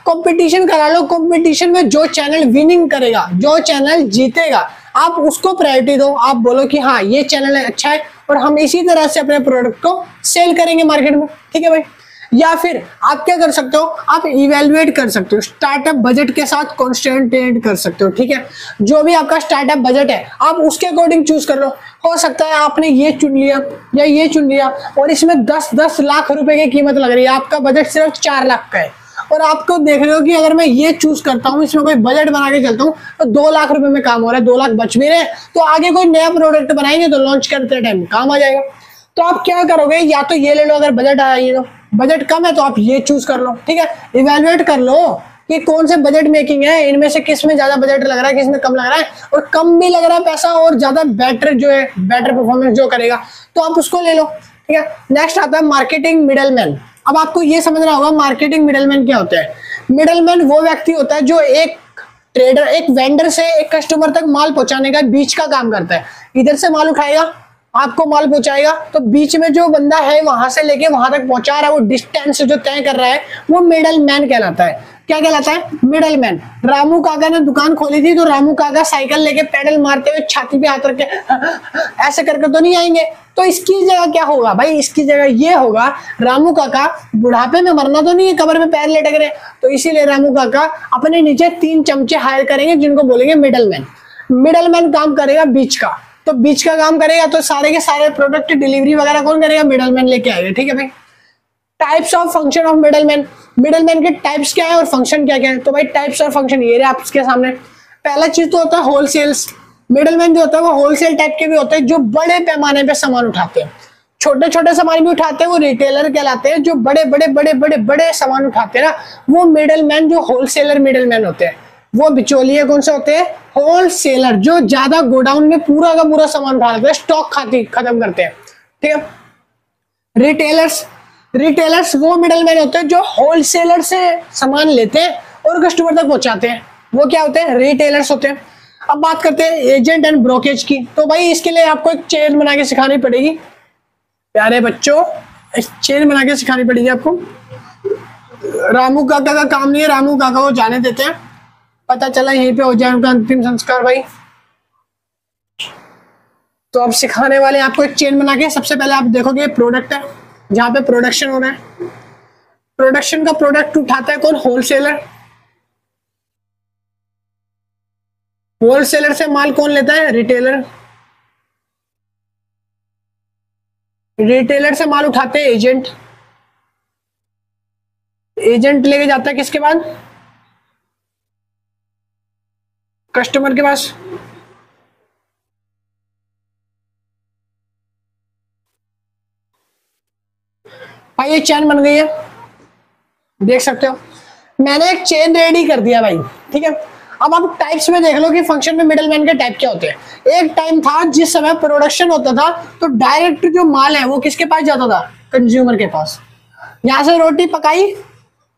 कंपटीशन करा लो। कंपटीशन में जो चैनल विनिंग करेगा, जो चैनल जीतेगा, आप उसको प्रायोरिटी दो। आप बोलो कि हाँ ये चैनल अच्छा है और हम इसी तरह से अपने प्रोडक्ट को सेल करेंगे मार्केट में, ठीक है भाई। या फिर आप क्या कर सकते हो, आप इवेलुएट कर सकते हो, स्टार्टअप बजट के साथ कॉन्स्टेंट कर सकते हो, ठीक है। जो भी आपका स्टार्टअप बजट है आप उसके अकॉर्डिंग चूज कर लो। हो सकता है आपने ये चुन लिया या ये चुन लिया और इसमें 10-10 लाख रुपए की कीमत लग रही है, आपका बजट सिर्फ 4 लाख का है, और आपको देख रहे हो कि अगर मैं ये चूज करता हूँ, इसमें कोई बजट बना के चलता हूँ तो 2 लाख रुपए में काम हो रहा है, 2 लाख बच भी रहे, तो आगे कोई नया प्रोडक्ट बनाएंगे तो लॉन्च करते टाइम काम आ जाएगा। तो आप क्या करोगे, या तो ये ले लो, अगर बजट आया ये तो बजट कम है तो आप ये चूज कर लो, ठीक है। इवेलुएट कर लो कि कौन से बजट मेकिंग है, इनमें से किस में ज्यादा बजट लग रहा है, किस में कम लग रहा है, और कम भी लग रहा है पैसा और ज्यादा बेटर जो है, बेटर परफॉर्मेंस जो करेगा, तो आप उसको ले लो, ठीक है। नेक्स्ट आता है मार्केटिंग मिडलमैन। अब आपको ये समझना होगा मार्केटिंग मिडलमैन क्या होता है। मिडलमैन वो व्यक्ति होता है जो एक ट्रेडर, एक वेंडर से एक कस्टमर तक माल पहुंचाने का बीच का काम करता है। इधर से माल उठाएगा, आपको माल पहुंचाएगा, तो बीच में जो बंदा है वहां से लेके वहां तक पहुंचा रहा है, वो डिस्टेंस जो तय कर रहा है, वो मिडल मैन कहलाता है। क्या कहलाता है, मिडल मैन। रामू काका ने दुकान खोली थी तो रामू काका साइकिल लेके पैडल मारते हुए छाती पे हाथ रख के ऐसे करके तो नहीं आएंगे। तो इसकी जगह क्या होगा भाई, इसकी जगह ये होगा, रामू काका बुढ़ापे में मरना तो नहीं है, कब्र में पैर लटक रहे, तो इसीलिए रामू काका अपने नीचे 3 चमचे हायर करेंगे जिनको बोलेंगे मिडल मैन। मिडल मैन काम करेगा बीच का, तो बीच का काम करेगा तो सारे के सारे प्रोडक्ट डिलीवरी वगैरह कौन करेगा, मिडलमैन लेके आएगा, ठीक है भाई। Types of function of middleman. Middleman के टाइप्स क्या है और फंक्शन क्या क्या है, तो भाई टाइप्स और फंक्शन ये रहे आपके सामने। पहला चीज तो होता है होलसेल्स। मिडलमैन जो होता है वो होलसेल टाइप के भी होते हैं, जो बड़े पैमाने पे सामान उठाते हैं। छोटे छोटे सामान भी उठाते हैं, वो रिटेलर कहलाते हैं। जो बड़े बड़े बड़े बड़े बड़े सामान उठाते हैं ना, वो मिडलमैन, जो होलसेलर मिडलमैन होते हैं। वो बिचौलिए कौन से होते हैं, होलसेलर, जो ज्यादा गोडाउन में पूरा का पूरा सामान उठा लेते हैं, स्टॉक खत्म करते हैं, ठीक है। रिटेलर्स वो मिडलमैन होते हैं जो होलसेलर से सामान लेते हैं और कस्टमर तक पहुंचाते हैं, वो क्या होते हैं, रिटेलर्स होते हैं। अब बात करते हैं एजेंट एंड ब्रोकेज की। तो भाई इसके लिए आपको एक चेन बना के सिखानी पड़ेगी प्यारे बच्चों, एक चेन बना के सिखानी पड़ेगी आपको। रामू काका का काम नहीं है, रामू काका को जाने देते हैं, पता चला यहीं पे हो जाए उनका अंतिम संस्कार भाई। तो अब सिखाने वाले आपको एक चेन बना के, सबसे पहले आप देखोगे प्रोडक्ट है जहां पे प्रोडक्शन हो रहा है। प्रोडक्शन का प्रोडक्ट उठाता है कौन, होलसेलर। होलसेलर से माल कौन लेता है, रिटेलर। रिटेलर से माल उठाते हैं एजेंट। एजेंट लेके जाता है किसके पास, कस्टमर के पास। भाई ये चेन बन गई है, देख सकते हो। मैंने एक चेन रेडी कर दिया भाई, ठीक है। अब आप टाइप्स में देख लो कि फंक्शन में मिडलमैन के टाइप क्या होते हैं। एक टाइम था जिस समय प्रोडक्शन होता था तो डायरेक्ट जो माल है वो किसके पास जाता था, कंज्यूमर के पास। यहां से रोटी पकाई,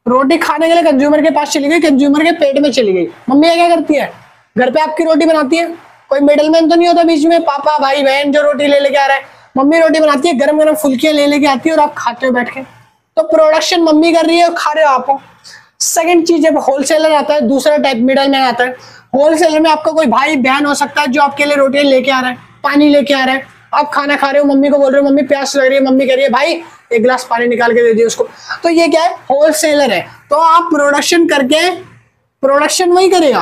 रोटी खाने के लिए कंज्यूमर के पास चली गई, कंज्यूमर के पेट में चली गई। मम्मी क्या करती है, घर पे आपकी रोटी बनाती है, कोई मिडलमैन तो नहीं होता बीच में, पापा भाई बहन जो रोटी ले लेके आ रहा है। मम्मी रोटी बनाती है, गरम गरम फुल्कियां ले लेके आती है और आप खाते हो बैठ के। तो प्रोडक्शन मम्मी कर रही है और खा रहे हो आप। सेकंड चीज, जब होलसेलर आता है, दूसरा टाइप मिडलमैन आता है। होलसेलर में आपका कोई भाई बहन हो सकता है जो आपके लिए रोटियां लेके आ रहा है, पानी लेके आ रहा है। आप खाना खा रहे हो, मम्मी को बोल रहे हो मम्मी प्यास लग रही है, मम्मी कह रही है भाई एक गिलास पानी निकाल के दे दिए उसको। तो ये क्या है, होलसेलर है। तो आप प्रोडक्शन करके, प्रोडक्शन वही करेगा,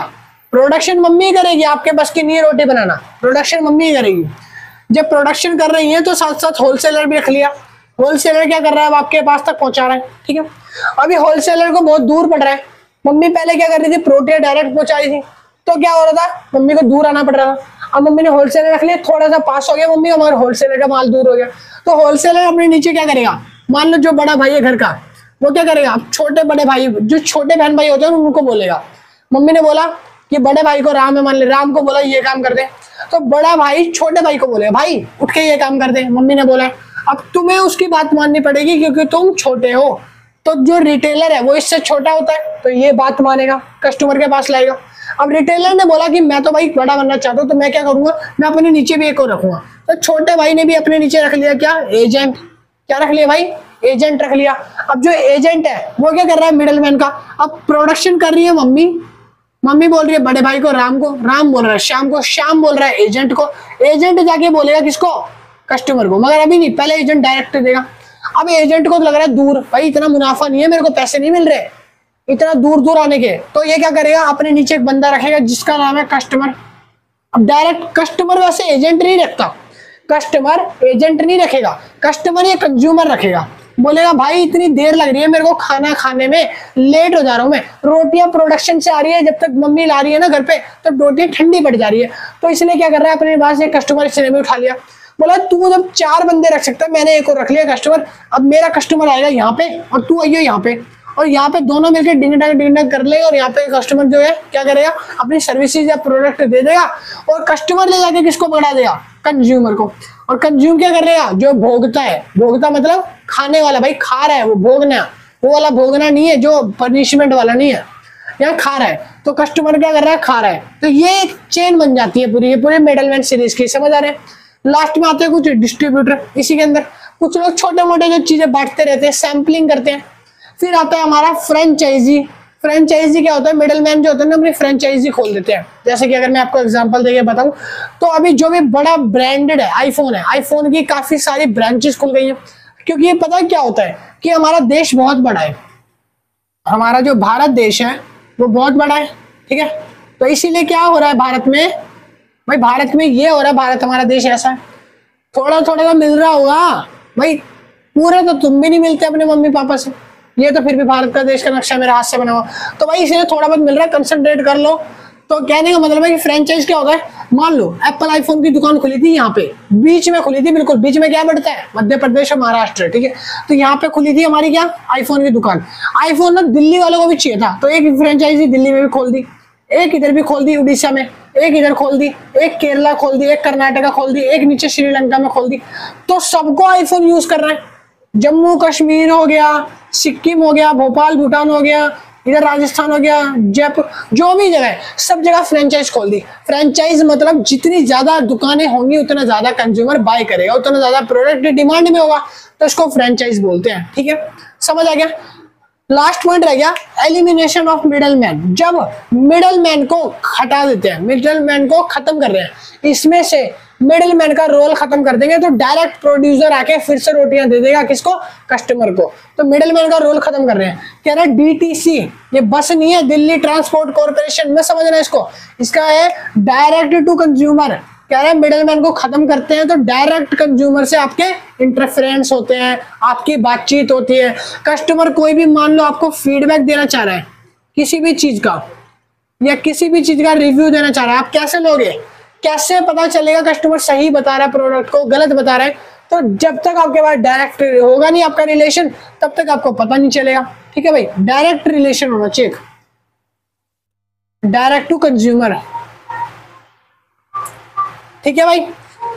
प्रोडक्शन मम्मी करेगी, आपके बस की नहीं है रोटी बनाना, प्रोडक्शन मम्मी करेगी। जब प्रोडक्शन कर रही है तो साथ साथ होलसेलर भी रख लिया। होलसेलर क्या कर रहा है, अब आपके पास तक पहुंचा रहा है, ठीक है। अभी होलसेलर को बहुत दूर पड़ रहा है, मम्मी पहले क्या कर रही थी, प्रोटीन डायरेक्ट पहुंचा रही थी, तो क्या हो रहा था, मम्मी को दूर आना पड़ रहा था। अब मम्मी ने होलसेलर रख लिया, थोड़ा सा पास हो गया मम्मी, हमारे होलसेलर का माल दूर हो गया। तो होलसेलर अपने नीचे क्या करेगा, मान लो जो बड़ा भाई है घर का, वो क्या करेगा, अब छोटे बड़े भाई, जो छोटे बहन भाई होते हैं उनको बोलेगा। मम्मी ने बोला कि बड़े भाई को राम है, मान ले राम को बोला ये काम कर दे, तो बड़ा भाई छोटे भाई को बोलेगा भाई उठ के ये काम कर दे, मम्मी ने बोला। अब तुम्हें उसकी बात माननी पड़ेगी क्योंकि तुम छोटे हो। तो जो रिटेलर है वो इससे छोटा होता है, तो ये बात मानेगा, कस्टमर के पास लाएगा। अब रिटेलर ने बोला कि मैं तो भाई बड़ा बनना चाहता हूँ, तो मैं क्या करूंगा, मैं अपने नीचे भी एक और रखूंगा। तो छोटे भाई ने भी अपने नीचे रख लिया क्या, एजेंट। क्या रख लिया भाई, एजेंट रख लिया। अब जो एजेंट है वो क्या कर रहा है, मिडलमैन का। अब प्रोडक्शन कर रही है मम्मी, मम्मी बोल रही है बड़े भाई को राम को, राम बोल रहा है श्याम को, श्याम बोल रहा है एजेंट को, एजेंट जाके बोलेगा किसको, कस्टमर को। मगर अभी नहीं, पहले एजेंट डायरेक्ट देगा। अब एजेंट को तो लग रहा है दूर, भाई इतना मुनाफा नहीं है, मेरे को पैसे नहीं मिल रहे इतना दूर दूर आने के, तो ये क्या करेगा, अपने नीचे एक बंदा रखेगा जिसका नाम है कस्टमर। अब डायरेक्ट कस्टमर वैसे एजेंट नहीं रखता, कस्टमर एजेंट नहीं रखेगा, कस्टमर ये कंज्यूमर रखेगा। बोलेगा भाई इतनी देर लग रही है मेरे को खाना खाने में, लेट हो जा रहा हूं मैं, रोटियां प्रोडक्शन से आ रही है, जब तक मम्मी ला रही है ना घर पे तो रोटियां ठंडी पड़ जा रही है। तो इसने क्या कर रहा है, अपने पास एक कस्टमर इसने भी उठा लिया। बोला तू जब 4 बंदे रख सकता है, मैंने एक और रख लिया कस्टमर। अब मेरा कस्टमर आएगा यहाँ पे और तू आइयो यहाँ पे, और यहाँ पे दोनों मिलकर डिंग डंग कर ले, और यहाँ पे कस्टमर जो है क्या करेगा, अपनी सर्विसेज या प्रोडक्ट दे देगा, और कस्टमर ले जाके किसको पकड़ा देगा, कंज्यूमर को। और कंज्यूम क्या कर रहेगा, जो भोगता है, भोगता मतलब खाने वाला, भाई खा रहा है वो, भोगना वो वाला भोगना नहीं है जो पनिशमेंट वाला नहीं है, यहाँ खा रहा है। तो कस्टमर क्या कर रहा है, खा रहा है। तो ये एक चेन बन जाती है पूरी, ये पूरे मिडलमैन सीरीज की, समझ आ रहे हैं। लास्ट में आते हैं कुछ डिस्ट्रीब्यूटर, इसी के अंदर कुछ लोग छोटे मोटे जो चीजें बांटते रहते हैं, सैम्पलिंग करते हैं। फिर आता है हमारा फ्रेंचाइजी। फ्रेंचाइजी क्या होता है, मिडलमैन जो होते हैं ना अपनी फ्रेंचाइजी खोल देते हैं। जैसे कि अगर मैं आपको एग्जांपल देके बताऊं तो अभी जो भी बड़ा ब्रांडेड है आईफोन है, आईफोन की काफी सारी ब्रांचेस खुल गई है। क्योंकि ये पता है क्या होता है कि हमारा देश बहुत बड़ा है, हमारा जो भारत देश है वो बहुत बड़ा है, ठीक है। तो इसीलिए क्या हो रहा है भारत में, भाई भारत में ये हो रहा है, भारत हमारा देश ऐसा है, थोड़ा थोड़ा तो मिल रहा होगा भाई, पूरे तो तुम भी नहीं मिलते अपने मम्मी पापा से, ये तो फिर भी भारत का देश का नक्शा मेरे हाथ से बना हुआ, तो भाई इसीलिए थोड़ा बहुत मिल रहा है, कंसंट्रेट कर लो। तो कहने का मतलब है कि फ्रेंचाइज क्या होता है, मान लो एप्पल आईफोन की दुकान खुली थी यहाँ पे, बीच में खुली थी, बिल्कुल बीच में क्या बढ़ता है, मध्य प्रदेश और महाराष्ट्र, ठीक है। तो यहाँ पे खुली थी हमारी क्या, आईफोन की दुकान। आईफोन ना दिल्ली वालों को भी चाहिए था, तो एक फ्रेंचाइजी दिल्ली में भी खोल दी, एक इधर भी खोल दी उड़ीसा में, एक इधर खोल दी, एक केरला खोल दी, एक कर्नाटका खोल दी, एक नीचे श्रीलंका में खोल दी। तो सबको आईफोन यूज कर रहे हैं, जम्मू कश्मीर हो गया, सिक्किम हो गया, भोपाल भूटान हो गया, इधर राजस्थान हो गया, जयपुर, जो भी जगह है सब जगह फ्रेंचाइज खोल दी। फ्रेंचाइज मतलब जितनी ज्यादा दुकानें होंगी उतना ज्यादा कंज्यूमर बाय करेगा, उतना ज्यादा प्रोडक्ट डिमांड में होगा, तो इसको फ्रेंचाइज बोलते हैं, ठीक है, समझ आ गया। लास्ट पॉइंट रह गया एलिमिनेशन ऑफ मिडलमैन। जब मिडलमैन को हटा देते हैं, मिडलमैन को खत्म कर रहे हैं, इसमें से मिडलमैन का रोल खत्म कर देंगे, तो डायरेक्ट प्रोड्यूसर आके फिर से रोटियां दे देगा किसको, कस्टमर को। तो मिडलमैन का रोल खत्म कर रहे हैं। कह रहे डीटीसी, ये बस नहीं है, दिल्ली ट्रांसपोर्ट कॉर्पोरेशन में, समझना इसको, इसका है डायरेक्ट टू कंज्यूमर। कह रहे हैं मिडलमैन को खत्म करते हैं तो डायरेक्ट कंज्यूमर से आपके इंटरफेरेंस होते हैं, आपकी बातचीत होती है। कस्टमर कोई भी मान लो आपको फीडबैक देना चाह रहा है किसी भी चीज का, या किसी भी चीज का रिव्यू देना चाह रहा है, आप कैसे लोगे, कैसे पता चलेगा कस्टमर सही बता रहा है प्रोडक्ट को, गलत बता रहा है। तो जब तक आपके पास डायरेक्ट होगा नहीं आपका रिलेशन, तब तक आपको पता नहीं चलेगा, ठीक है भाई। डायरेक्ट रिलेशन होना चाहिए, डायरेक्ट टू कंज्यूमर, ठीक है भाई,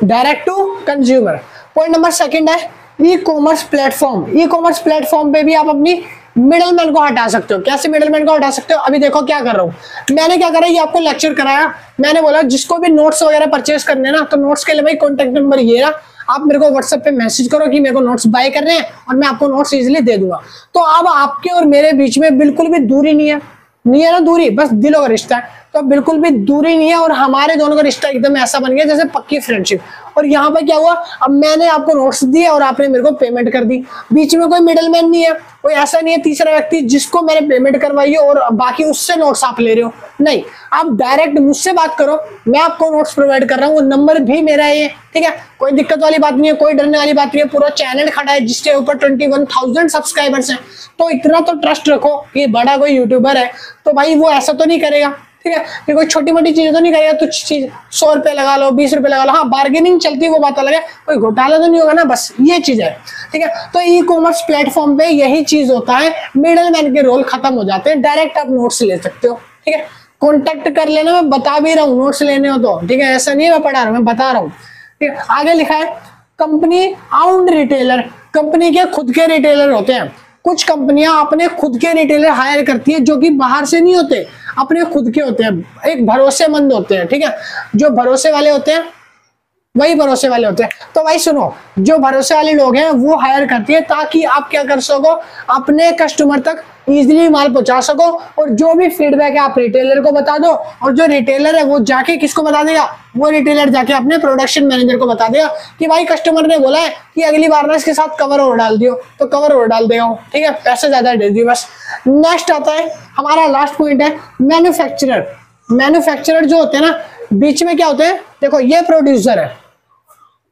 direct to consumer. Point number second है e commerce platform. E commerce platform पे भी आप अपनी मिडल मैन को हटा सकते हो। कैसे मिडल मैन को हटा सकते हो? अभी देखो क्या कर रहा हूँ मैंने, क्या करा, ये आपको लेक्चर कराया, मैंने बोला जिसको भी नोट्स वगैरह परचेस करने ना, तो नोट्स के लिए भाई कॉन्टेक्ट नंबर ये रहा, आप मेरे को व्हाट्सएप पे मैसेज करो कि मेरे को नोट्स बाय करने हैं और मैं आपको नोट्स इजीली दे दूंगा। तो अब आपके और मेरे बीच में बिल्कुल भी दूरी नहीं है, नहीं है ना दूरी, बस दिलों का रिश्ता है, तो बिल्कुल भी दूरी नहीं है और हमारे दोनों का रिश्ता एकदम ऐसा बन गया जैसे पक्की फ्रेंडशिप। और यहाँ पर क्या हुआ, अब मैंने आपको नोट्स दिए और आपने मेरे को पेमेंट कर दी, बीच में कोई मिडलमैन नहीं है, कोई ऐसा नहीं है तीसरा व्यक्ति जिसको मैंने पेमेंट करवाई है और बाकी उससे नोट्स आप ले रहे हो, नहीं, आप डायरेक्ट मुझसे बात करो, मैं आपको नोट्स प्रोवाइड कर रहा हूँ, नंबर भी मेरा है, ठीक है, कोई दिक्कत वाली बात नहीं है, कोई डरने वाली बात नहीं है, पूरा चैनल खड़ा है जिसके ऊपर 21,000 सब्सक्राइबर्स हैं, तो इतना तो ट्रस्ट रखो कि बड़ा कोई यूट्यूबर है तो भाई वो ऐसा तो नहीं करेगा, ठीक है, कि कोई छोटी मोटी चीजें तो नहीं करेगा, तो चीज 100 रुपए लगा लो, 20 रुपए लगा लो, हाँ बार्गेनिंग चलती है वो बात अलग है, कोई घोटाला तो नहीं होगा ना, बस ये चीज है, ठीक है। तो ई कॉमर्स प्लेटफॉर्म पे यही चीज होता है, मिडल मैन के रोल खत्म हो जाते हैं, डायरेक्ट आप नोट्स ले सकते हो, ठीक है, कॉन्टेक्ट कर लेना, मैं बता भी रहा हूँ, नोट्स लेने हो तो, ठीक है, ऐसा नहीं है मैं पढ़ा रहा हूँ, मैं बता रहा हूँ, ठीक है। आगे लिखा है कंपनी आउंड रिटेलर, कंपनी के खुद के रिटेलर होते हैं, कुछ कंपनियां अपने खुद के रिटेलर हायर करती है जो कि बाहर से नहीं होते, अपने खुद के होते हैं, एक भरोसेमंद होते हैं, ठीक है, जो भरोसे वाले होते हैं वही भरोसे वाले होते हैं। तो भाई सुनो, जो भरोसे वाले लोग हैं वो हायर करती है ताकि आप क्या कर सको, अपने कस्टमर तक इजीली माल पहुंचा सको, और जो भी फीडबैक है आप रिटेलर को बता दो, और जो रिटेलर है वो जाके किसको बता देगा, वो रिटेलर जाके अपने प्रोडक्शन मैनेजर को बता देगा कि भाई कस्टमर ने बोला है कि अगली बार ना इसके साथ कवर और डाल दियो, तो कवर और डाल देगा, ठीक है, पैसे ज्यादा दे दिए बस। नेक्स्ट आता है हमारा लास्ट पॉइंट है मैन्युफैक्चरर। मैन्युफैक्चरर जो होते हैं ना, बीच में क्या होते हैं, देखो ये प्रोड्यूसर है,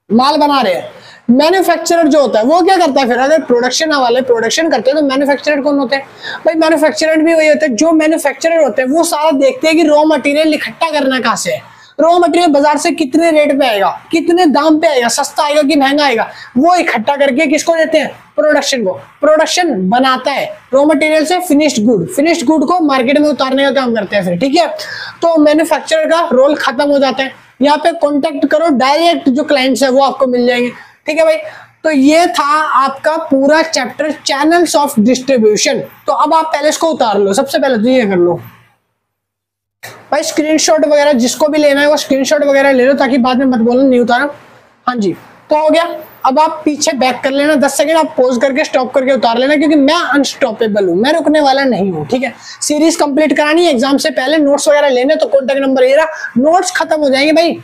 माल बना रहे हैं, मैन्युफैक्चरर जो होता है वो क्या करता है, फिर अगर प्रोडक्शन वाले प्रोडक्शन करते हैं तो मैन्युफैक्चरर कौन होते हैं, भाई मैन्युफैक्चरर भी वही होते हैं, जो मैन्युफैक्चरर होते हैं वो सारा देखते हैं कि रॉ मटेरियल इकट्ठा करना कहाँ से है, रॉ मटेरियल बाजार से कितने रेट पे आएगा, कितने दाम पे आएगा, सस्ता आएगा कि महंगा आएगा, वो इकट्ठा करके किसको देते हैं, प्रोडक्शन को, प्रोडक्शन बनाता है रॉ मटेरियल से फिनिश्ड गुड को मार्केट में उतारने का काम करते हैं फिर, ठीक है। तो मैन्युफैक्चरर का रोल खत्म हो जाता है, यहाँ पे कॉन्टेक्ट करो डायरेक्ट, जो क्लाइंट्स है वो आपको मिल जाएंगे, ठीक है भाई। तो ये था आपका पूरा चैप्टर चैनल्स ऑफ डिस्ट्रीब्यूशन। तो अब आप पहले इसको उतार लो, सबसे पहले तो ये कर लो भाई, स्क्रीनशॉट वगैरह जिसको भी लेना है वो स्क्रीनशॉट वगैरह ले लो ताकि बाद में मत बोलना नहीं उतारा। हाँ जी, तो हो गया। अब आप पीछे बैक कर लेना, 10 सेकंड आप पॉज करके स्टॉप करके उतार लेना, क्योंकि मैं अनस्टॉपेबल हूँ, मैं रुकने वाला नहीं हूँ, ठीक है। सीरीज कंप्लीट करानी है, एग्जाम से पहले नोट्स वगैरह लेने, तो कॉन्टेक्ट नंबर ये रहा, नोट्स खत्म हो जाएंगे भाई,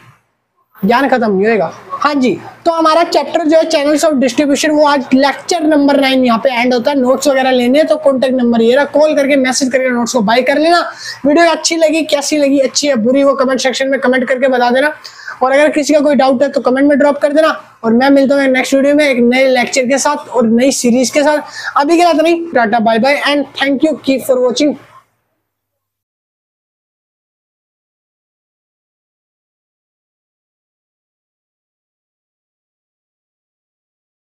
ज्ञान खत्म नहीं होगा। हाँ जी, तो हमारा चैप्टर जो है चैनल्स ऑफ डिस्ट्रीब्यूशन, वो आज लेक्चर नंबर 9 यहाँ पे एंड होता है। नोट्स वगैरह लेने तो कॉन्टेक्ट नंबर ये रहा, कॉल करके मैसेज करके नोट्स को बाय कर लेना। वीडियो अच्छी लगी, कैसी लगी, अच्छी है बुरी, वो कमेंट सेक्शन में कमेंट करके बता देना, और अगर किसी का कोई डाउट है तो कमेंट में ड्रॉप कर देना। और मैं मिलता हूँ नेक्स्ट वीडियो में एक नए लेक्चर के साथ और नई सीरीज के साथ। अभी के लिए तो नहीं, tata bye bye and thank you, keep for watching.